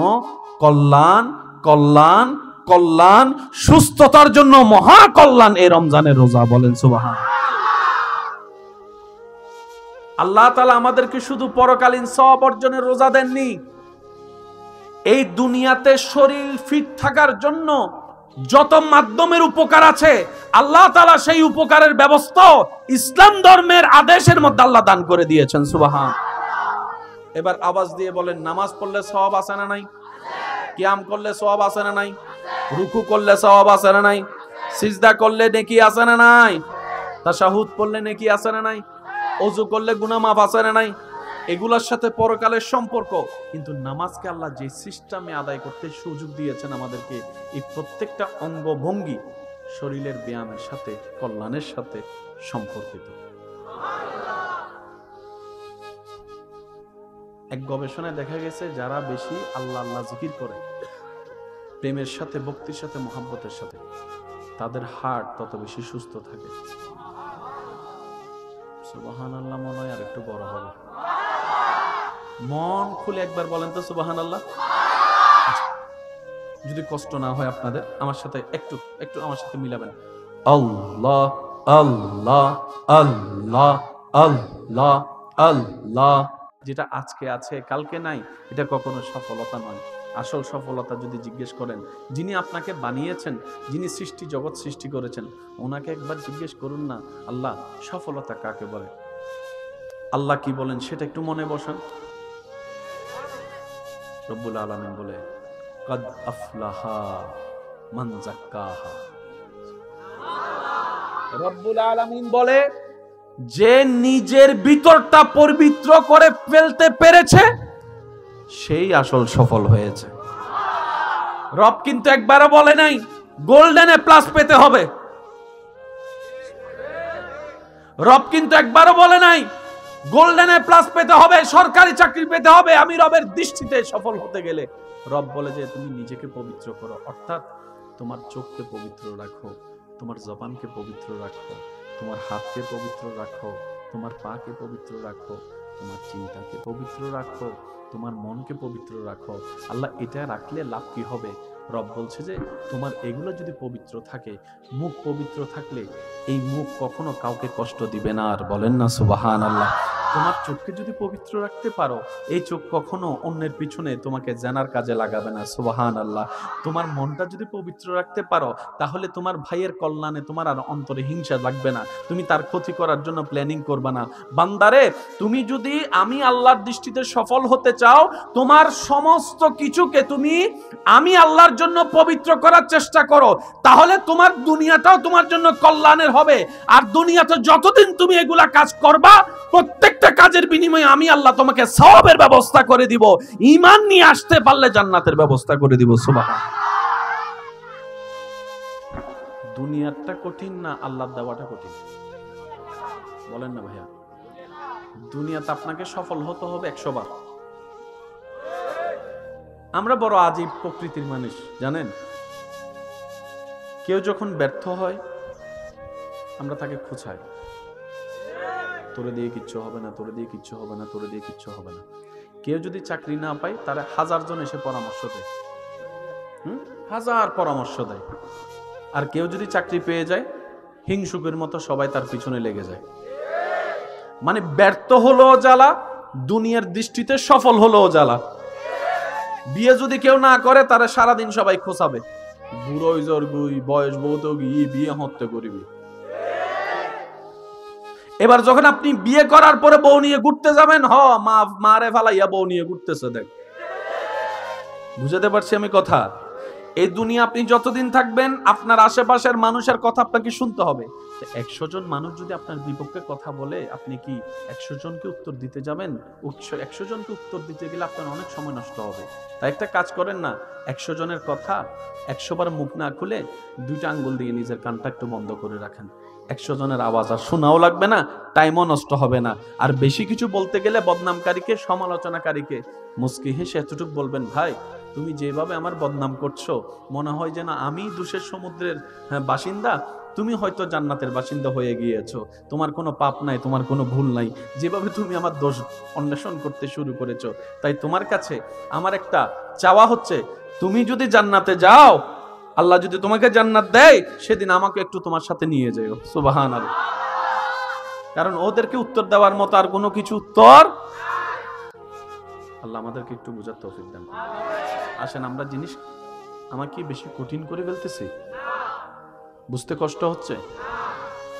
কল্যাণ কল্যাণ কল্যাণ সুস্থতার জন্য মহা কল্যাণ এই রমজানের রোজা বলেন সুবহানাল্লাহ আল্লাহ তাআলা আমাদেরকে শুধু পরকালীন সওয়াব অর্জনের রোজা দেননি এই দুনিয়াতে শরীর ফিট থাকার জন্য যত মাধ্যমের উপকার আছে আল্লাহ তাআলা সেই উপকারের ব্যবস্থা ইসলাম ধর্মের আদেশের মধ্যে আল্লাহ দান করে দিয়েছেন। সুবহান। এবার আওয়াজ দিয়ে বলেন, নামাজ পড়লে সওয়াব আছে না নাই? কিয়াম করলে সওয়াব আছে না নাই? রুকু করলে সওয়াব আছে না নাই? সিজদা করলে নেকি আছে না নাই? তাশাহুদ পড়লে নেকি আছে না নাই? ওযু করলে গুনাহ মাফ আছে না নাই? এগুলোর সাথে পরকালের সম্পর্ক। কিন্তু নামাজকে আল্লাহ যে সিস্টেমে আদায় করতে সুযোগ দিয়েছেন আমাদেরকে, এই প্রত্যেকটা অঙ্গ ভঙ্গি শরীরের ব্যায়ামের সাথে, কল্যাণের সাথে সম্পর্কিত। এক গবেষণায় দেখা গেছে যারা বেশি আল্লাহ আল্লাহ জিকির করে প্রেমের সাথে, ভক্তির সাথে, মহব্বতের সাথে, তাদের হার্ট তত বেশি সুস্থ থাকে। সুবহানাল্লাহ মনে হয় আর একটু বড় হবে। মন খুলে একবার বলেন তো সুবহানাল্লাহ। যদি কষ্ট না হয় আপনাদের, আমার সাথে একটু একটু আমার সাথে মিলাবেন। আল্লাহ আল্লাহ আল্লাহ আল্লাহ আল্লাহ। যেটা আজকে আছে কালকে নাই, এটা কখনো সফলতা নয়। আসল সফলতা যদি জিজ্ঞেস করেন, যিনি আপনাকে বানিয়েছেন, যিনি সৃষ্টি জগৎ সৃষ্টি করেছেন, ওনাকে একবার জিজ্ঞেস করুন না, আল্লাহ সফলতা কাকে বলে? আল্লাহ কি বলেন সেটা একটু মনে বসান। রব্বুল আলামিন বলে, কদ আফলাহা মান যাক্কাহা। রব্বুল আলামিন বলে, যে নিজের ভিতরটা পবিত্র করে ফেলতে পেরেছে সেই আসল সফল হয়েছে। রব কিন্তু একবারও বলে নাই গোল্ডেনে প্লাস পেতে হবে। রব কিন্তু একবারও বলে নাই গোল্ডেনে প্লাস পেতে হবে, সরকারি চাকরি পেতে হবে। আমি রবের দৃষ্টিতে সফল হতে গেলে রব বলে যে তুমি নিজেকে পবিত্র করো, অর্থাৎ তোমার চোখকে পবিত্র রাখো, তোমার জবানকে পবিত্র রাখো, তোমার হাতকে পবিত্র রাখো, তোমার পাকে পবিত্র রাখো, তোমার চিন্তাকে পবিত্র রাখো, তোমার মনকে পবিত্র রাখো। আল্লাহ এটা রাখলে লাভ কি হবে? রব বলছে যে তোমার এগুলো যদি পবিত্র থাকে, মুখ পবিত্র থাকলে এই মুখ কখনো কাউকে কষ্ট দিবে না। আর বলেন না সুবহানাল্লাহ। তোমার চোখকে যদি পবিত্র রাখতে পারো, এই চোখ কখনো অন্যের পিছনে তোমাকে জানার কাজে লাগাবে না। সুবহানাল্লাহ। তোমার মনটা যদি পবিত্র রাখতে পারো, তাহলে তোমার ভাইয়ের কল্যাণে তোমার আর অন্তরে হিংসা লাগবে না, তুমি তার ক্ষতি করার জন্য প্ল্যানিং করবে না। বান্দারে, তুমি যদি আমি আল্লাহর দৃষ্টিতে সফল হতে চাও, তোমার সমস্ত কিছুকে তুমি আমি আল্লাহর জন্য পবিত্র করার চেষ্টা করো, তাহলে তোমার দুনিয়াটাও তোমার জন্য কল্যাণের হবে। আর দুনিয়াতে যতদিন তুমি এগুলা কাজ করবা, প্রত্যেকটা কাজের বিনিময়ে আমি আল্লাহ তোমাকে সওয়াবের ব্যবস্থা করে দিব। ঈমান নিয়ে আসতে পারলে জান্নাতের ব্যবস্থা করে দিব। সুবহানাল্লাহ। দুনিয়াটা কঠিন না আল্লাহ দেওয়াটা কঠিন? বলেন না ভাইয়া। দুনিয়াতে আপনাকে সফল হতে হবে 100 বার। আমরা বড় আজীব প্রকৃতির মানুষ, জানেন? কেউ যখন ব্যর্থ হয় আমরা তাকে খোঁচাই, তোরে দিয়ে কিচ্ছু হবে না, তোরে দিয়ে কিচ্ছু হবে না, তোরে দিয়ে কিচ্ছু হবে না। কেউ যদি চাকরি না পায়, তারা 1000 জন এসে পরামর্শ দেয়, 1000 পরামর্শ দেয়। আর কেউ যদি চাকরি পেয়ে যায়, হিংসুকের মতো সবাই তার পিছনে লেগে যায়। মানে ব্যর্থ হলো জ্বালা, দুনিয়ার দৃষ্টিতে সফল হলো জ্বালা। বিয়ে যদি কেউ না করে, তারা সারাদিন সবাই খোঁচাবে, বুড়ো জর্গুই বয়স বহুত গিয়ে বিয়ে হত্যা করিবি। এবার যখন আপনি বিয়ে করার পরে বউ নিয়ে ঘুরতে যাবেন, মারে ফালাইয়া বউ নিয়ে ঘুরতেছে, দেখ। বুঝাতে পারছি আমি কথা? এই দুনিয়া আপনি যতদিন থাকবেন, আপনার আশেপাশের মানুষের কথা আপনাকে শুনতে হবে। 100 জন মানুষ যদি আপনার বিপক্ষে কথা বলে, আপনি কি 100 জনকে উত্তর দিতে যাবেন? 100 জনকে উত্তর দিতে গেলে আপনার অনেক সময় নষ্ট হবে। তাই একটা কাজ করেন না, 100 জনের কথা 100 বার মুখ না খুলে 2টা আঙ্গুল দিয়ে নিজের কানটা একটু বন্ধ করে রাখেন। 100 জনের আওয়াজ আর শোনাও লাগবে না, টাইমও নষ্ট হবে না। আর বেশি কিছু বলতে গেলে বদনামকারীকে, সমালোচনাকারীকে মুস্কি হেসে এতটুকু বলবেন, ভাই তুমি যেভাবে আমার বদনাম করছো, মনে হয় যেন আমি দোষের সমুদ্রের বাসিন্দা, তুমি হয়তো জান্নাতের বাসিন্দা হয়ে গিয়েছো। তোমার কোনো পাপ নাই, তোমার কোনো ভুল নাই, যেভাবে তুমি আমার দোষ অন্বেষণ করতে শুরু করেছো। তাই তোমার কাছে আমার একটা চাওয়া হচ্ছে, তুমি যদি জান্নাতে যাও, আল্লাহ যদি তোমাকে জান্নাত দেয়, সেদিন আমাকে একটু তোমার সাথে নিয়ে যাও। সুবহানাল্লাহ। কারণ ওদেরকে উত্তর দেওয়ার মতো আর কোনো কিছু উত্তর, আল্লাহ আমাদেরকে একটু বুঝার তৌফিক দান করুন। আসেন আমরা আমাকে বেশি কঠিন করে ফেলতেছি? বুঝতে কষ্ট হচ্ছে?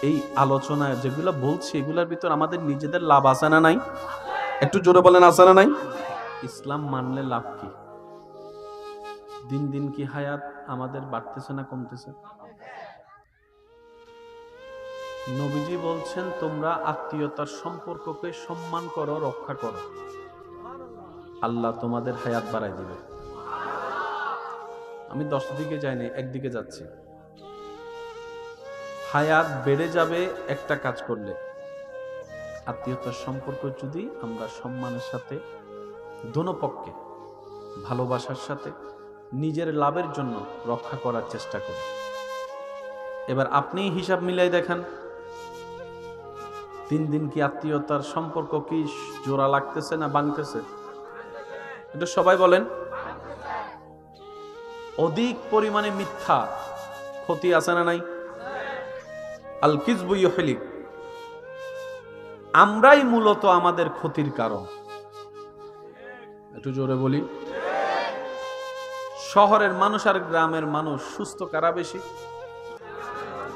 এই আলোচনায় যেগুলো বলছি এগুলোর ভিতর আমাদের নিজেদের লাভ আছে না নাই? একটু জোরে বলেন, আছে না নাই? ইসলাম মানলে লাভ কি? দিন দিন কি হায়াত আমাদের বাড়তেছে না কমতেছে? নবীজি বলছেন, তোমরা আত্মীয়তার সম্পর্ককে সম্মান করো, রক্ষা করো, আল্লাহ তোমাদের হায়াত বাড়ায় দিবে। আমি 10 দিকে যাইনি, একদিকে যাচ্ছি। হায়াত বেড়ে যাবে একটা কাজ করলে, আত্মীয়তার সম্পর্ক যদি আমরা সম্মানের সাথে, দোনো পক্ষে ভালোবাসার সাথে, নিজের লাভের জন্য রক্ষা করার চেষ্টা করি। এবার আপনি হিসাব মিলাই দেখান, দিন দিন কি আত্মীয়তার সম্পর্ক কি জোড়া লাগতেছে না ভাঙতেছে? এটা সবাই বলেন। অধিক পরিমাণে মিথ্যা ক্ষতি আছে না নাই? আল কিযবু ইউহলিক। আমরাই মূলত আমাদের ক্ষতির কারণ। একটু জোরে বলি। শহরের মানুষ আর গ্রামের মানুষ সুস্থ কারা বেশি?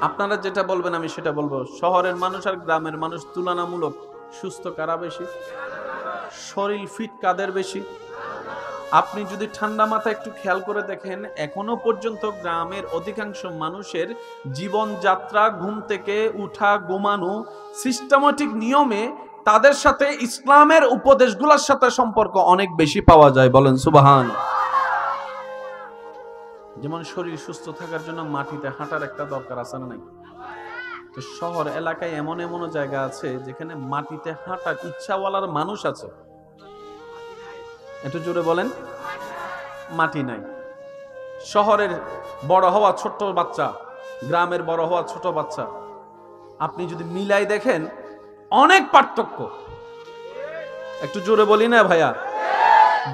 আপনারা যেটা বলবেন আমি সেটা বলবো। শহরের মানুষ আর গ্রামের মানুষ তুলনামূলক সুস্থ কারা বেশি? শরীর ফিট কাদের বেশি? আপনি যদি ঠান্ডা মাথায় একটু খেয়াল করে দেখেন, এখনো পর্যন্ত গ্রামের অধিকাংশ মানুষের জীবনযাত্রা, ঘুম থেকে উঠা, ঘুমানো, সিস্টেমেটিক নিয়মে তাদের সাথে ইসলামের উপদেশগুলোর সাথে সম্পর্ক অনেক বেশি পাওয়া যায়। বলেন সুবহান। যেমন শরীর সুস্থ থাকার জন্য মাটিতে হাঁটার একটা দরকার আছে না নাই? তো শহর এলাকায় এমন এমন জায়গা আছে যেখানে মাটিতে হাঁটার ইচ্ছাওয়ালার মানুষ আছে। একটু জোরে বলেন। মাটি নাই। শহরের বড় হওয়া ছোট বাচ্চা, গ্রামের বড় হওয়া ছোট বাচ্চা, আপনি যদি মিলাই দেখেন অনেক পার্থক্য। একটু জোরে বলি না ভাইয়া?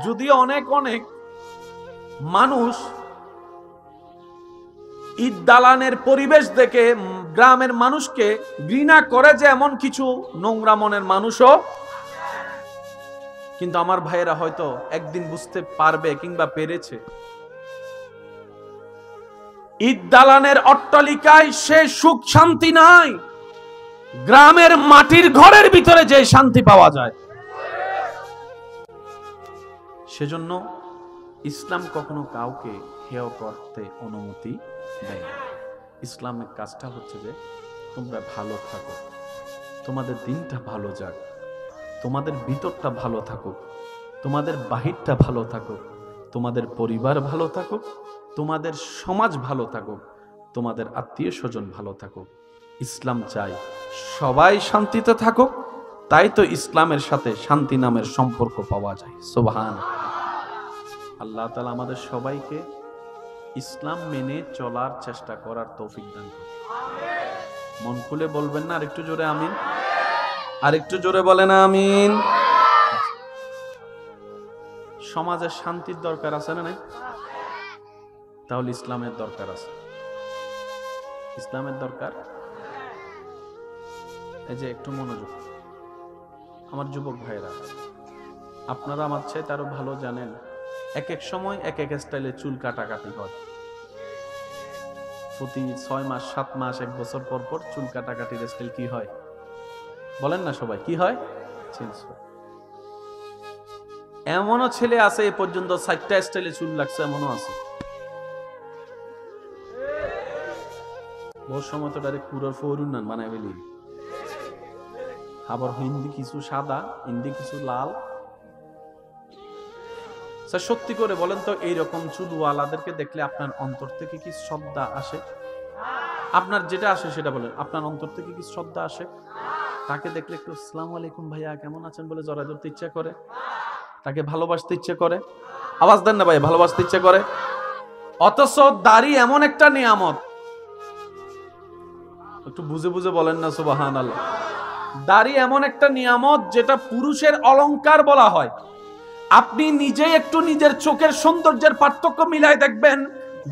যদিও অনেক অনেক মানুষ ঈদ দালানের পরিবেশ দেখে গ্রামের মানুষকে ঘৃণা করে, যে এমন কিছু নোংরা মনের মানুষও, কিন্তু আমার ভাইয়েরা হয়তো একদিন বুঝতে পারবে কিংবা পেরেছে, ঈদ দালানের অট্টালিকায় সে সুখ শান্তি নাই, গ্রামের মাটির ঘরের ভিতরে যে শান্তি পাওয়া যায়। সেজন্য ইসলাম কখনো কাউকে হেয় করতে অনুমতি দেয় না। ইসলামের কাজটা হচ্ছে যে তোমরা ভালো থাকো, তোমাদের দিনটা ভালো যাক, তোমাদের ভিতরটা ভালো থাকুক, তোমাদের বাহিরটা ভালো থাকুক, তোমাদের পরিবার ভালো থাকুক, তোমাদের সমাজ ভালো থাকুক, তোমাদের আত্মীয় স্বজন ভালো থাকুক। ইসলাম চাই সবাই শান্তিতে থাকুক। তাই তো ইসলামের সাথে শান্তি নামের সম্পর্ক পাওয়া যায়। সুবহান। আল্লাহ তাআলা আমাদের সবাইকে ইসলাম মেনে চলার চেষ্টা করার তৌফিক দান করুন। মন খুলে বলবেন না আরেকটু জোরে আমিন? আরেকটু জোরে বলেন আমিন। সমাজে শান্তির দরকার আছে না নাই? তাহলে ইসলামের দরকার আছে। ইসলামের দরকার। এই যে একটু মনোযোগ, আমার যুবক ভাইরা, আপনারা আমার চেয়ে আরো ভালো জানেন, এক এক সময় এক এক স্টাইলে চুল কাটাকাটি হয়। প্রতি 6 মাস 7 মাস 1 বছর পর পর চুল কাটাকাটির স্টাইল কি হয় বলেন না সবাই? কি হয়? এমনও ছেলে আছে এ পর্যন্ত 4টা স্টাইলে চুল লাগছে, এমনও আছে। বহু সময় তো ডাইরেক্ট পুরো ফরুন বানায় ফেলি। আবার হিন্দি কিছু সাদা, হিন্দি কিছু লাল। সত্যি করে বলেন তো, এইরকম চুলওয়ালাদেরকে দেখলে আপনার অন্তর থেকে কি শ্রদ্ধা আসে? আপনার যেটা আসে সেটা বলেন। আপনার অন্তর থেকে কি শ্রদ্ধা আসে? তাকে দেখলে একটু আসসালামু আলাইকুম ভাইয়া কেমন আছেন বলে জড়ায় ধরতে ইচ্ছা করে? তাকে ভালোবাসতে ইচ্ছে করে? আওয়াজ দেন না ভাই, ভালোবাসতে ইচ্ছে করে। অথচ দাড়ি এমন একটা নিয়ামত, একটু বুঝে বুঝে বলেন না সুবহানাল্লাহ। দাড়ি এমন একটা নিয়ামত যেটা পুরুষের অলংকার বলা হয়। আপনি নিজে একটু নিজের চোখের সৌন্দর্যের পার্থক্য মিলাই দেখবেন,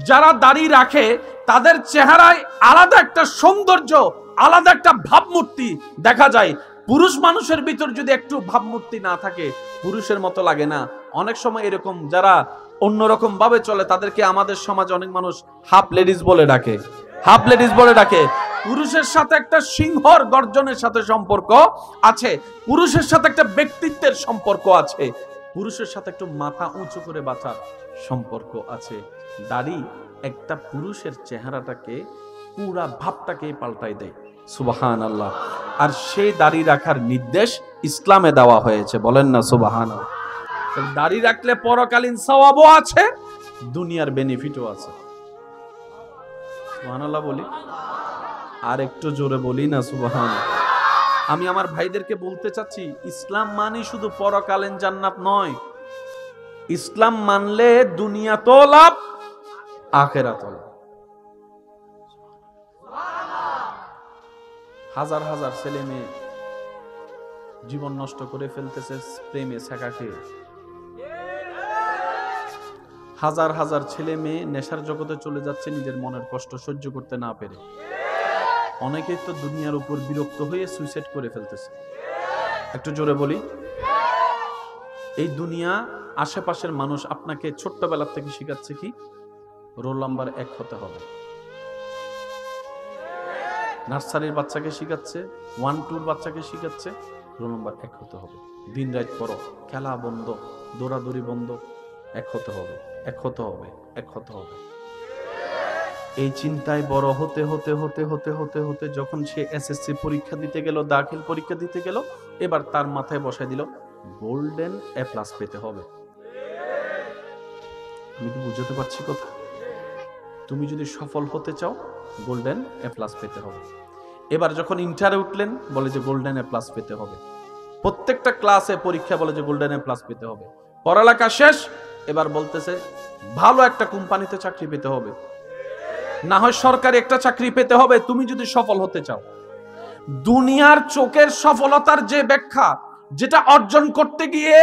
যারা দাড়ি রাখে তাদের চেহারায় আলাদা একটা সৌন্দর্য, আলাদা একটা ভাবমূর্তি দেখা যায়। পুরুষ মানুষের ভিতর যদি একটু ভাবমূর্তি না থাকে, পুরুষের মতো লাগে না। অনেক সময় এরকম যারা অন্যরকম ভাবে চলে, তাদেরকে আমাদের সমাজে অনেক মানুষ হাফ লেডিস বলে ডাকে, হাফ লেডিস বলে ডাকে। পুরুষের সাথে একটা সিংহর গর্জনের সাথে সম্পর্ক আছে, পুরুষের সাথে একটা ব্যক্তিত্বের সম্পর্ক আছে, পুরুষের সাথে একটু মাথা উঁচু করে বাঁচার সম্পর্ক আছে। দাড়ি একটা পুরুষের চেহারাটাকে, পুরা ভাবটাকে পাল্টাই দেয়। সুবহানাল্লাহ। আর সেই দাড়ি রাখার নির্দেশ ইসলামে দেওয়া হয়েছে, বলেন না সুবহানাল্লাহ। দাড়ি রাখলে পরকালীন সওয়াবও আছে, দুনিয়ার বেনিফিটও আছে। সুবহানাল্লাহ বলি, আর একটু জোরে বলি না সুবহানাল্লাহ। আমি আমার ভাইদেরকে বলতে চাচ্ছি, ইসলাম মানে শুধু পরকালীন জান্নাত নয়, ইসলাম মানলে দুনিয়াতেও লাভ, আখিরাতেও লাভ। হাজার হাজার ছেলে মেয়ে জীবন নষ্ট করে ফেলতেছে প্রেমে ছ্যাঁকা খেয়ে, হাজার হাজার ছেলে মেয়ে নেশার জগতে চলে যাচ্ছে নিজের মনের কষ্ট সহ্য করতে না পেরে। অনেকেই তো দুনিয়ার উপর বিরক্ত হয়ে সুইসাইড করে ফেলতেছে। একটু জোরে বলি। এই দুনিয়া, আশেপাশের মানুষ আপনাকে ছোট্টবেলা থেকে শিখাচ্ছে কি? রোল নাম্বার 1 হতে হবে। নার্সারির বাচ্চাকে শিখাচ্ছে, 1-2 বাচ্চাকে শিখাচ্ছে রোল নাম্বার 1 হতে হবে। দিন রাত পড়ো, খেলা বন্ধ, দৌড়াদৌড়ি বন্ধ, 1 হতে হবে, 1 হতে হবে, 1 হতে হবে। এই চিন্তায় বড় হতে হতে হতে হতে হতে হতে যখন সে এসএসসি পরীক্ষা দিতে গেল, দাখিল পরীক্ষা দিতে গেল, এবার তার মাথায় বসায় দিল গোল্ডেন A+ পেতে হবে। আমি কি বুঝতে পারছি কথা? তুমি যদি সফল হতে চাও গোল্ডেন A+ পেতে হবে। এবার যখন ইন্টারে উঠলেন বলে যে গোল্ডেন A+ পেতে হবে। প্রত্যেকটা ক্লাসে পরীক্ষা বলে যে গোল্ডেন A+ পেতে হবে। পড়ালেখা শেষ, এবার বলতেছে ভালো একটা কোম্পানিতে চাকরি পেতে হবে, না হয় সরকারি একটা চাকরি পেতে হবে তুমি যদি সফল হতে চাও। দুনিয়ার চোখের সফলতার যে ব্যাখ্যা, যেটা অর্জন করতে গিয়ে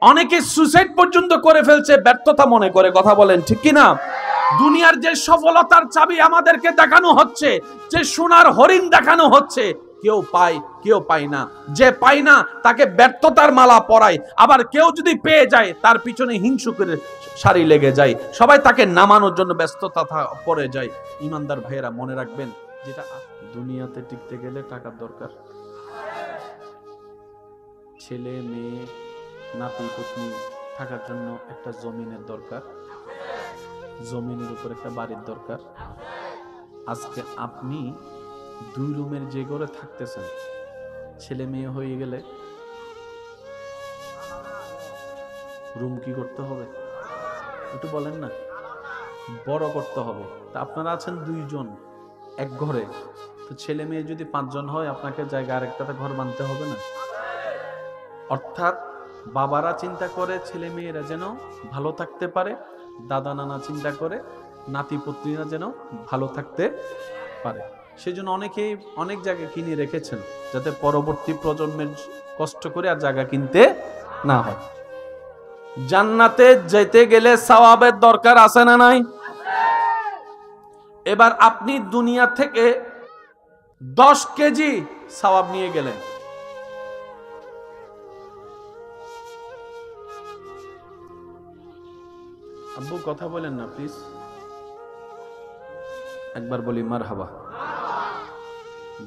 অনেকে সুইসাইড পর্যন্ত করে ফেলছে ব্যর্থতা মনে করে, কথা বলেন ঠিক কি না? দুনিয়ার যে সফলতার চাবি আমাদেরকে দেখানো হচ্ছে, যে সোনার হরিণ দেখানো হচ্ছে, কেউ পায় কেউ পায় না। যে পায় না তাকে ব্যর্থতার মালা পরায়, আবার কেউ যদি পেয়ে যায় তার পিছনে হিংসুকের সারি লেগে যায়, সবাই তাকে নামানোর জন্য ব্যস্ততা পড়ে যায়। ইমানদার ভাইয়েরা মনে রাখবেন, যেটা দুনিয়াতে টিকতে গেলে টাকার দরকার, ছেলে মেয়ে নাতি পুতনি থাকার জন্য একটা জমিনের দরকার, জমিনের উপর একটা বাড়ির দরকার। আজকে আপনি 2 রুমের যে ঘরে থাকতেছেন, ছেলে মেয়ে হয়ে গেলে রুম কি করতে হবে একটু বলেন না? বড় করতে হবে। তা আপনারা আছেন 2 জন এক ঘরে, তো ছেলে মেয়ে যদি 5 জন হয় আপনাকে জায়গা আরেকটাতে ঘর বানাতে হবে না? অর্থাৎ বাবারা চিন্তা করে ছেলে মেয়েরা যেন ভালো থাকতে পারে, দাদা নানা চিন্তা করে নাতি পুত্রীরা যেন ভালো থাকতে পারে। সেজন্য অনেকেই অনেক জায়গা কিনে রেখেছেন যাতে পরবর্তী প্রজন্মের কষ্ট করে আর জায়গা কিনতে না হয়। জান্নাতে যেতে গেলে সওয়াবের দরকার আছে না নাই? এবার আপনি দুনিয়া থেকে 10 কেজি সওয়াব নিয়ে গেলেন, আব্বু কথা বলেন না প্লিজ, একবার বলি মারহাবা।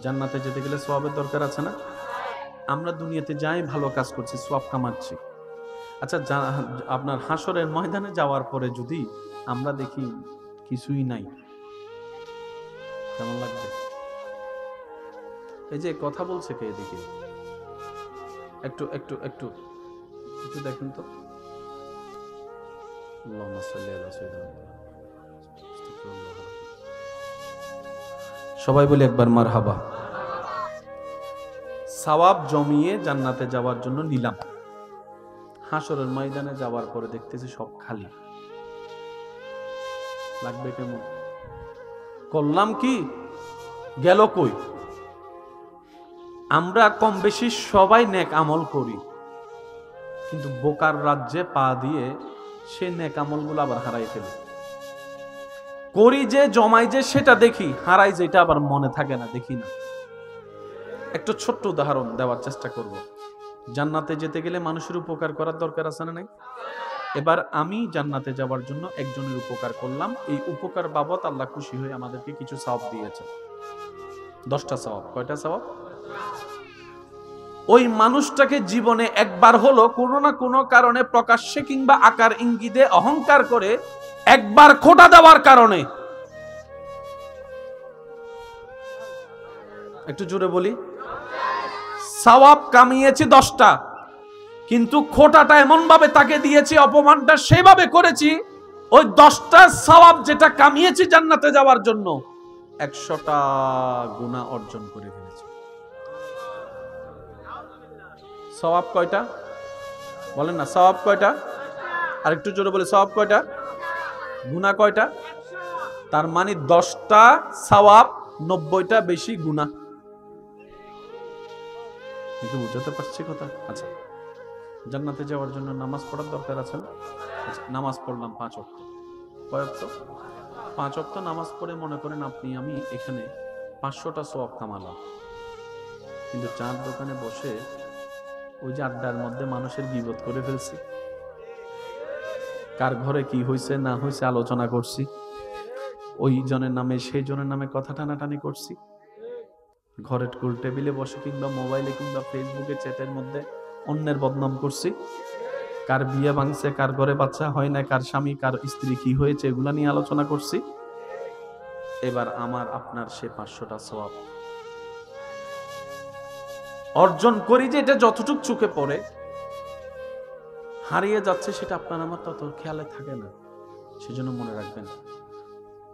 জান্নাতে যেতে গেলে সওয়াবের দরকার আছে না? আমরা দুনিয়াতে যাই ভালো কাজ করছি, সওয়াব কামাচ্ছি। আচ্ছা, আপনার হাসরের ময়দানে যাওয়ার পরে যদি আমরা দেখি কিছুই নাই, কেমন লাগবে? এই যে কথা বলছে কে এদিকে, একটু একটু একটু একটু দেখেন তো। সবাই বলি একবার মারহাবা। সওয়াব জমিয়ে জান্নাতে যাওয়ার জন্য নিলাম, হাসরের ময়দানে যাওয়ার পরে দেখতেছি সব খালি, লাগবে কেমন? করলাম কি, গেল কই? আমরা কম বেশি সবাই নেক আমল করি, কিন্তু বোকার রাজ্যে পা দিয়ে সে নেক আমলগুলো আবার হারাই ফেলে। করি যে জমাই যে সেটা দেখি, হারাই যেটা আবার মনে থাকে না, দেখি না। একটা ছোট্ট উদাহরণ দেওয়ার চেষ্টা করব। জান্নাতে যেতে গেলে মানুষের উপকার করার দরকার আছে না নাই? এবার আমি জান্নাতে যাওয়ার জন্য একজনের উপকার করলাম, এই উপকার বাবদ আল্লাহ খুশি হয়ে আমাদেরকে কিছু সওয়াব দিয়েছে, 10টা সওয়াব। কয়টা সওয়াব? ওই মানুষটাকে জীবনে একবার হলো কোনো না কোনো কারণে প্রকাশ্যে কিংবা আকার ইঙ্গিতে অহংকার করে একবার খোঁটা দেওয়ার কারণে, একটু জোরে বলি, সওয়াব কামিয়েছি 10টা, কিন্তু খোঁটাটা এমন ভাবে তাকে দিয়েছি, অপমানটা সেভাবে করেছি, ওই 10টা সওয়াব যেটা কামিয়েছি জান্নাতে যাওয়ার জন্য 100টা গুনাহ অর্জন করে ফেলেছি। সওয়াব কয়টা বলেন না? সওয়াব কয়টা? আর একটু জোরে বলে, সওয়াব কয়টা? গুনাহ কয়টা? তার মানে 10টা সওয়াব, 90টা বেশি গুনাহ। একটু বুঝতে পারছি কথা? আচ্ছা, জান্নাতে যাওয়ার জন্য নামাজ পড়ার দরকার আছে না? আচ্ছা, নামাজ পড়লাম 5 ওয়াক্ত। কয় ওয়াক্ত? 5 ওয়াক্ত নামাজ পড়ে মনে করেন আপনি আমি এখানে 500টা সওয়াব কামালাম, কিন্তু চার দোকানে বসে ওই যে আড্ডার মধ্যে মানুষের গীবত করে ফেলছি, কার ঘরে কি হয়েছে না হয়েছে আলোচনা করছি, ওই জনের নামে সেই জনের নামে কথা টানাটানি করছি, ঘরের গোল টেবিলে বসে কিংবা মোবাইলে কিংবা ফেসবুকে চ্যাটের মধ্যে অন্যের বদনাম করছি, কার বিয়ে ভাঙছে, কার ঘরে বাচ্চা হয় না, কার স্বামী কার স্ত্রী কি হয়েছে, এগুলা নিয়ে আলোচনা করছি। এবার আমার আপনার সে 500টা সওয়াব অর্জন করি যে এটা যতটুক চোখে পড়ে হারিয়ে যাচ্ছে, সেটা আপনার আমার তত খেয়ালে থাকে না। সেজন্য মনে রাখবেন,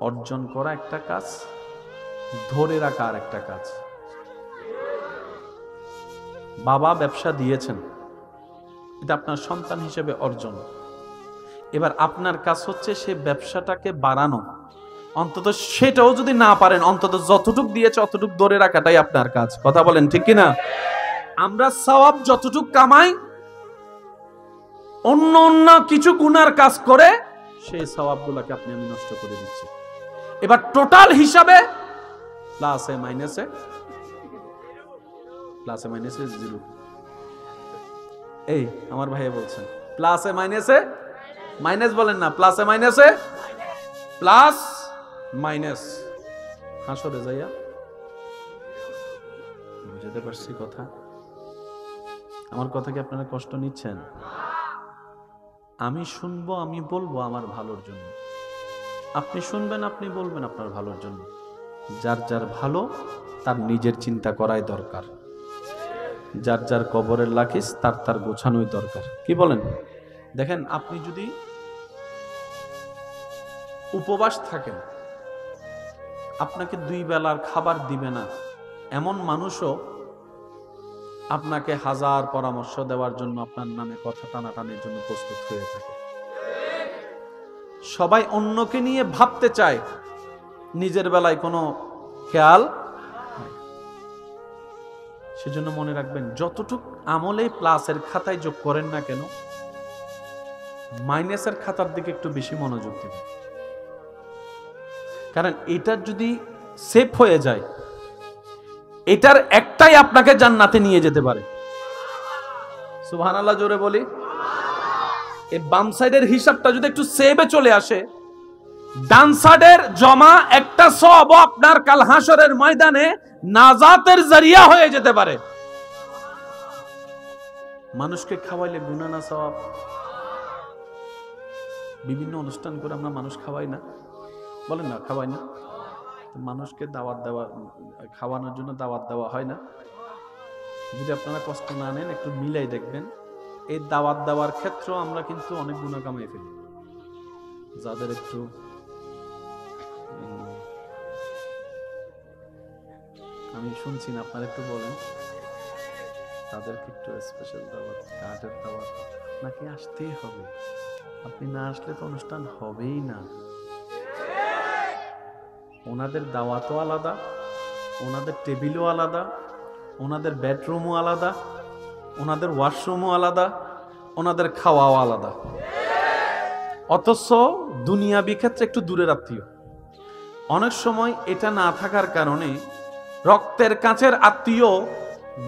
অর্জন করা একটা কাজ, ধরে রাখা আর একটা কাজ। বাবা ব্যবসা দিয়েছেন, এটা আপনার সন্তান হিসেবে অর্জন। এবার আপনার কাজ হচ্ছে সে ব্যবসাটাকে বাড়ানো, অন্তত সেটাও যদি না পারেন অন্তত যতটুক দিয়েছে অতটুক ধরে রাখাটাই আপনার কাজ। কথা বলেন ঠিক কিনা? আমরা সওয়াব যতটুক কামাই, অন্য অন্য কিছু গুনার কাজ করে সেই সওয়াবগুলোকে আপনি আমি নষ্ট করে দিচ্ছি। এবার টোটাল হিসাবে প্লাসে মাইনাসে 0। এই আমার ভাইয়া বলছেন প্লাসে মাইনাসে মাইনাস, বলেন না প্লাসে মাইনাসে প্লাস মাইনাস। হাসরে যাইয়া বুঝতে পারছি কথা? আমার কথা কি আপনারা কষ্ট নিচ্ছেন? আমি শুনবো, আমি বলবো আমার ভালোর জন্য, আপনি শুনবেন, আপনি বলবেন আপনার ভালোর জন্য। যার যার ভালো তার নিজের চিন্তা করাই দরকার, যার যার কবরের লাখিস তার তার গোছানোই দরকার। কি বলেন? দেখেন, আপনি যদি উপবাস থাকেন, আপনাকে 2 বেলার খাবার দিবে না এমন মানুষও আপনাকে 1000 পরামর্শ দেওয়ার জন্য, আপনার নামে কথা টানাটানির জন্য প্রস্তুত হয়ে থাকে। সবাই অন্যকে নিয়ে ভাবতে চায়, নিজের বেলায় কোনো খেয়াল। সেজন্য মনে রাখবেন, যতটুক আমলে প্লাসের খাতায় যোগ করেন না কেন, মাইনাসের খাতার দিকে একটু বেশি মনোযোগ দিবেন। কারণ এটা যদি সেভ হয়ে যায়, এটার একটাই আপনাকে জান্নাতে নিয়ে যেতে পারে। সুবহানাল্লাহ জোরে বলি। এই বাম সাইডের হিসাবটা যদি একটু সেভে চলে আসে, ডান সাইডের জমা একটা সওয়াব আপনার কাল হাসরের ময়দানে নাজাতের জরিয়া হয়ে যেতে পারে। মানুষকে খাওয়াইলে গুনাহ না সওয়াব? বিভিন্ন অনুষ্ঠান করে আমরা মানুষ খাওয়াই না, বলেন না খাওয়াই না? মানুষকে দাওয়াত দেওয়া, খাওয়ানোর জন্য দাওয়াত দেওয়া হয় না? যদি আপনারা কষ্ট না নেন, একটু মিলাই দেখবেন, এই দাওয়াত দেওয়ার ক্ষেত্রে আমরা কিন্তু অনেক গুনাহ কামাই ফেলি। যাদের একটু আমি শুনছি না, আপনারা একটু বলেন, তাদেরকে একটু স্পেশাল দাওয়াত, কার্ডের দাওয়াত নাকি আসতেই হবে? আপনি না আসলে তো অনুষ্ঠান হবেই না। ওনাদের দাওয়াতও আলাদা, ওনাদের টেবিলও আলাদা, ওনাদের বেডরুমও আলাদা, ওনাদের ওয়াশরুমও আলাদা, ওনাদের খাওয়াও আলাদা। অথচ দুনিয়াবি ক্ষেত্রে একটু দূরের আত্মীয়। অনেক সময় এটা না থাকার কারণে রক্তের কাছের আত্মীয়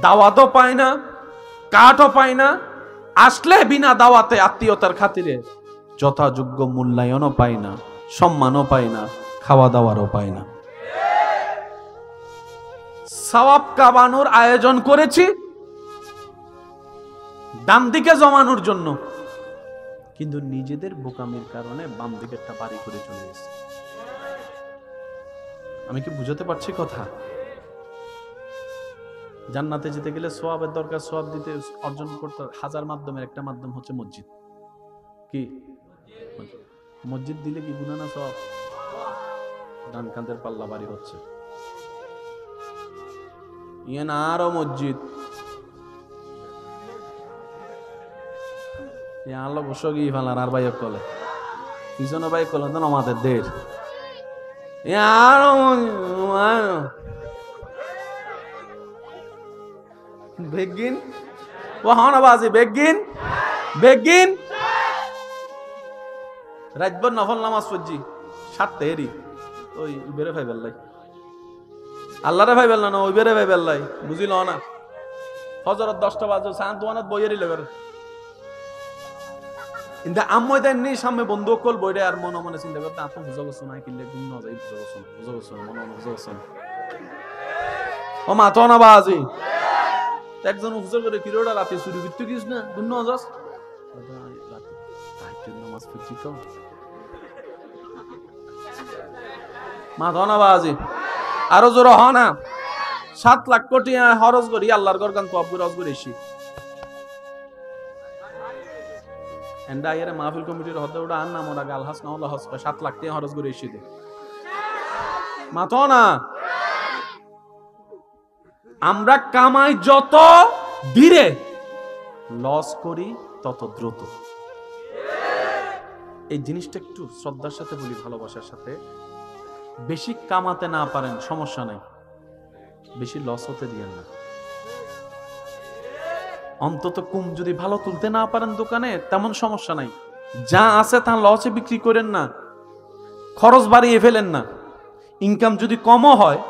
দাওয়াতও পায় না, কাঠও পায় না, আসলে বিনা দাওয়াতে আত্মীয়তার খাতিরে যথাযোগ্য মূল্যায়নও পায় না, সম্মানও পায় না, খাওয়া দাওয়ারও পায় না। সওয়াব কামানোর আয়োজন করেছি ডান দিকে জমানোর জন্য, কিন্তু নিজেদের বোকামির কারণে বাম দিকেরটা বাড়ি করে চলে গেছে। আমি কি বুঝাতে পারছি কথা? জান্নাতে যেতে গেলে সোয়াবের দরকার, সোয়াব দিতে অর্জন করতে হাজার মাধ্যমের একটা মাধ্যম হচ্ছে মসজিদ। কি মসজিদ দিলে কি গুনাহ না সওয়াব? ডান কাঁধের পাল্লা বাড়ি হচ্ছে, ইয়ে না আরো মসজিদ আল্লাহ বসো গিয়ে ফেলার আর ভাই কলে পিছনে ভাই কলে তো আমাদের দের আরো বেগিন ও হানাবাজি বেগিন বেগিন রাজবর নফল নামাজ পড়ছি সাতটা এরি ওই বেড়ে ভাই বেল্লাই আল্লাহরে ভাই বেল্লা না ওই বেড়ে ভাই বেল্লাই বুঝিল না ফজরত 10টা বাজে সান দোয়ানাত বইয়েরই লেগে কিন্তু আম্মই দেন নেই সামনে বন্ধু কল বইরে আর মনে মনে চিন্তা করতে আপনি বুঝা গেছো না কিনলে গুণ না যাই বুঝা গেছো মনে মনে বুঝা গেছো ও মা তো না বাজি একজন হুজুর করে কিরোটা রাতে চুরি করতে গিস না গুণ না যাস রাতে তাহাজ্জুদ নামাজ পড়ছি তো মা তো না বাজি আরো জোর হ না 7 লাখ কোটি খরচ করি আল্লাহর ঘর গান তো খরচ করেছি এন্ডা আইরে মাহফিল কমিটির হতে ওটা আন না মোরা গাল হাস না হলো হাস 7 লাখ টাকা খরচ করে এসে দে মাতো না আমরা কামাই যত ধীরে লস করি তত দ্রুত। এই জিনিসটা একটু শ্রদ্ধার সাথে বলি, ভালোবাসার সাথে। বেশি কামাতে না পারেন সমস্যা নাই, বেশি লস হতে দিয়েন না। অন্তত কম যদি ভালো তুলতে না পারেন দোকানে তেমন সমস্যা নাই, যা আছে তা লসে বিক্রি করেন না, খরচ বাড়িয়ে ফেলেন না। ইনকাম যদি কমও হয়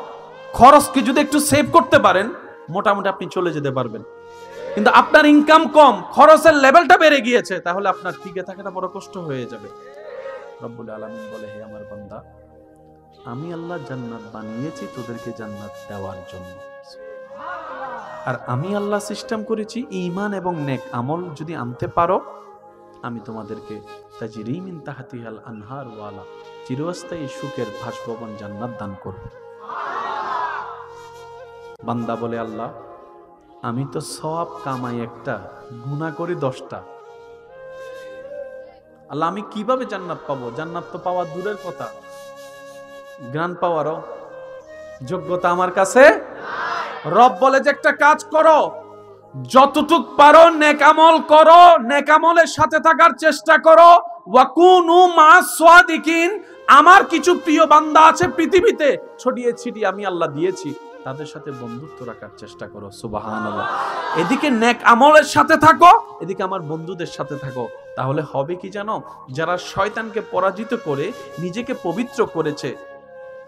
খরচকে যদি একটু সেভ করতে পারেন মোটামুটি আপনি চলে যেতে পারবেন। কিন্তু আপনার ইনকাম কম, খরচের লেভেলটা বেড়ে গিয়েছে, তাহলে আপনার টিকে থাকাটা বড় কষ্ট হয়ে যাবে। রব্বুল আলামিন বলে, হে আমার বান্দা, আমি আল্লাহ জান্নাত বানিয়েছি তোদেরকে জান্নাত দেওয়ার জন্য। আর আমি আল্লাহ সিস্টেম করেছি ঈমান এবং নেক আমল যদি আনতে পারো আমি তোমাদেরকে তাজরি মিন তাহতিহাল আনহার ওয়ালা চিরস্থায়ী সুখের বাসভবন জান্নাত দান করব। বান্দা বলে, আল্লাহ আমি তো সওয়াব কামাই একটা, গুনাহ করি 10টা, আল্লাহ আমি কিভাবে জান্নাত পাবো? জান্নাত তো পাওয়া দূরের কথা, জ্ঞান পাওয়ারও যোগ্যতা আমার কাছে। রব বলে যে একটা কাজ করো, যতটুক পারো নেক আমল করো, নেক আমলের সাথে থাকার চেষ্টা করো। ওয়াকুনু মা'আস সাদিকিন, আমার কিছু প্রিয় বান্দা আছে পৃথিবীতে ছড়িয়ে ছিটিয়ে আমি আল্লাহ দিয়েছি, তাদের সাথে বন্ধুত্ব রাখার চেষ্টা করো। সুবহানাল্লাহ। এদিকে নেক আমলের সাথে থাকো, এদিকে আমার বন্ধুদের সাথে থাকো। তাহলে হবে কি জানো? যারা শয়তানকে পরাজিত করে নিজেকে পবিত্র করেছে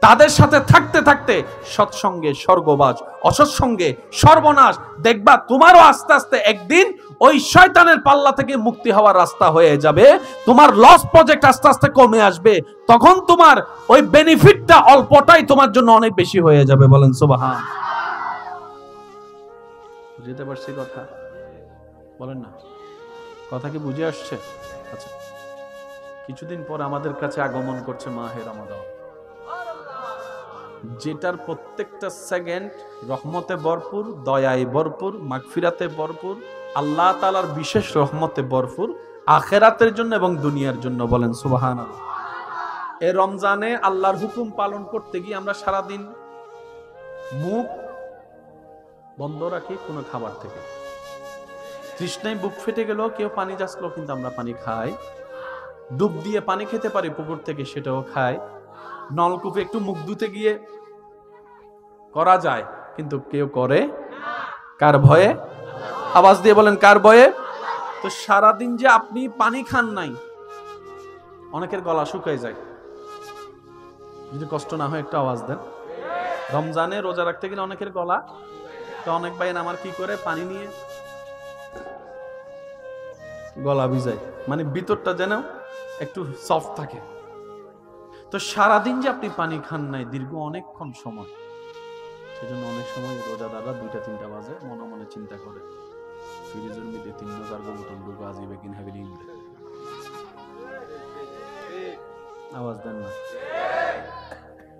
তাদের সাথে থাকতে থাকতে সৎসঙ্গে স্বর্গবাস, অসৎসঙ্গে সর্বনাশ। দেখবা তোমারও আস্তে আস্তে একদিন ওই শয়তানের পাল্লা থেকে মুক্তি হওয়ার রাস্তা হয়ে যাবে, তোমার লস প্রজেক্ট আস্তে আস্তে কমে আসবে, তখন তোমার ওই বেনিফিটটা অল্পটাই তোমার জন্য অনেক বেশি হয়ে যাবে। বলেন সুবহান। বুঝতে পারছি কথা? বলেন না, কথা কি বুঝে আসছে? আচ্ছা, কিছুদিন পর আমাদের কাছে আগমন করছে মাহে রমাদান, যেটার প্রত্যেকটা সেকেন্ড রহমতে ভরপুর, দয়ায় ভরপুর, মাগফিরাতে ভরপুর, আল্লাহ তাআলার বিশেষ রহমতে ভরপুর, আখিরাতের জন্য এবং দুনিয়ার জন্য। বলেন সুবহানাল্লাহ। এই রমজানে আল্লাহর হুকুম পালন করতে গিয়ে আমরা সারাদিন মুখ বন্ধ রাখি কোনো খাবার থেকে। তৃষ্ণায় বুক ফেটে গেল, কেউ পানি যাচ্ছিল কিন্তু আমরা পানি খাই। ডুব দিয়ে পানি খেতে পারি পুকুর থেকে, সেটাও খাই। নলকূপে একটু মুখ ধুতে গিয়ে করা যায়, কিন্তু কেউ করে কার ভয়ে? আওয়াজ দিয়ে বলেন, কার ভয়ে? তো সারাদিন যে আপনি পানি খান নাই, অনেকের গলা শুকায় যায়। যদি কষ্ট না হয় একটু আওয়াজ দেন। রমজানে রোজা রাখতে গেলে অনেকের গলা, তো অনেক ভাই আমার কি করে পানি নিয়ে গলা ভিজায়, মানে ভিতরটা যেন একটু সফট থাকে। তো সারাদিন যে আপনি পানি খান নাই দীর্ঘ অনেকক্ষণ সময়, সেজন্য অনেক সময় রোজাদাররা 2টা-3টা বাজে মনে মনে চিন্তা করে ফ্রিজের মধ্যে 3-4 বোতল ঢুকে আজিবে কিন হেবিলি আওয়াজ দেন না।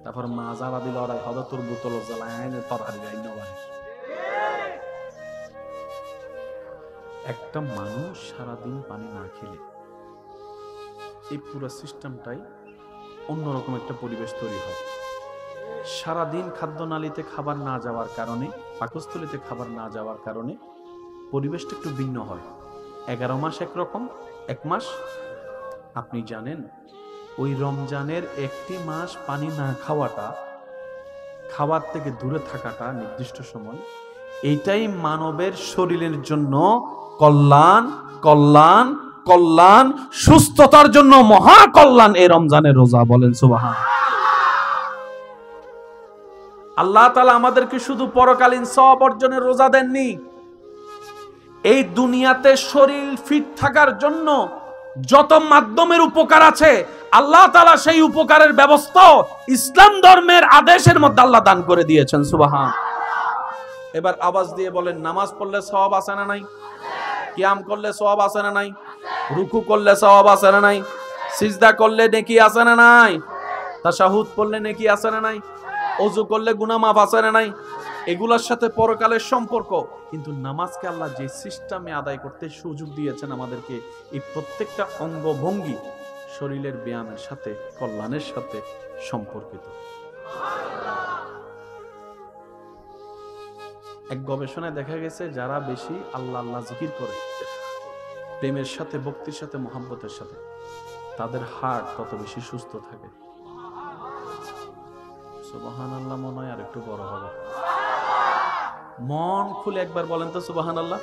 তারপর মা জ্বালা দিল ওরা হয়তো তোর বোতল জ্বালায় তরকারি গাই না। একটা মানুষ সারাদিন পানি না খেলে এই পুরো সিস্টেমটাই অন্যরকম একটা পরিবেশ তৈরি হয়। সারাদিন খাদ্যনালীতে খাবার না যাওয়ার কারণে, পাকস্থলীতে খাবার না যাওয়ার কারণে পরিবেশটা একটু ভিন্ন হয়। 11 মাস একরকম, 1 মাস আপনি জানেন ওই রমজানের 1টি মাস পানি না খাওয়াটা, খাবার থেকে দূরে থাকাটা নির্দিষ্ট সময়, এইটাই মানবের শরীরের জন্য কল্যাণ, কল্যাণ, কল্যাণ, সুস্থতার জন্য মহা কল্যাণ এই রমজানের রোজা। বলেন সুবহানাল্লাহ। আল্লাহ তাআলা আমাদেরকে শুধু পরকালীন সওয়াব অর্জনের রোজা দেননি, এই দুনিয়াতে শরীর ফিট থাকার জন্য যত মাধ্যমের উপকার আছে আল্লাহ তাআলা সেই উপকারের ব্যবস্থা ইসলাম ধর্মের আদেশের মধ্যে আল্লাহ দান করে দিয়েছেন। সুবহান। এবার আওয়াজ দিয়ে বলেন, নামাজ পড়লে সওয়াব আছে না নাই? কিয়াম করলে সওয়াব আছে না নাই? রুকু করলে সওয়াব আছে না নাই? সিজদা করলে নেকি আছে না নাই? তাশাহুদ পড়লে নেকি আছে না নাই? ওযু করলে গুনাহ মাফ আছে না নাই? এগুলোর সাথে পরকালের সম্পর্ক। কিন্তু নামাজকে আল্লাহ যে সিস্টেমে আদায় করতে সুযোগ দিয়েছেন আমাদেরকে, এই প্রত্যেকটা অঙ্গ ভঙ্গি শরীরের ব্যায়ামের সাথে, কল্যাণের সাথে সম্পর্কিত। এক গবেষণায় দেখা গেছে যারা বেশি আল্লাহ আল্লাহ জিকির করে প্রেমের সাথে, ভক্তির সাথে, মহব্বতের সাথে, তাদের হার্ট তত বেশি সুস্থ থাকে। সুবহানাল্লাহ মনে হয় আর একটু বড় হবে। মন খুলে একবার বলেন তো সুবহানাল্লাহ।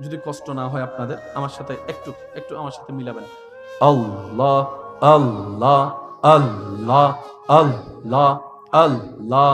যদি কষ্ট না হয় আপনাদের, আমার সাথে একটু একটু আমার সাথে মিলাবেন। আল্লাহ আল্লাহ আল্লাহ আল্লাহ আল্লাহ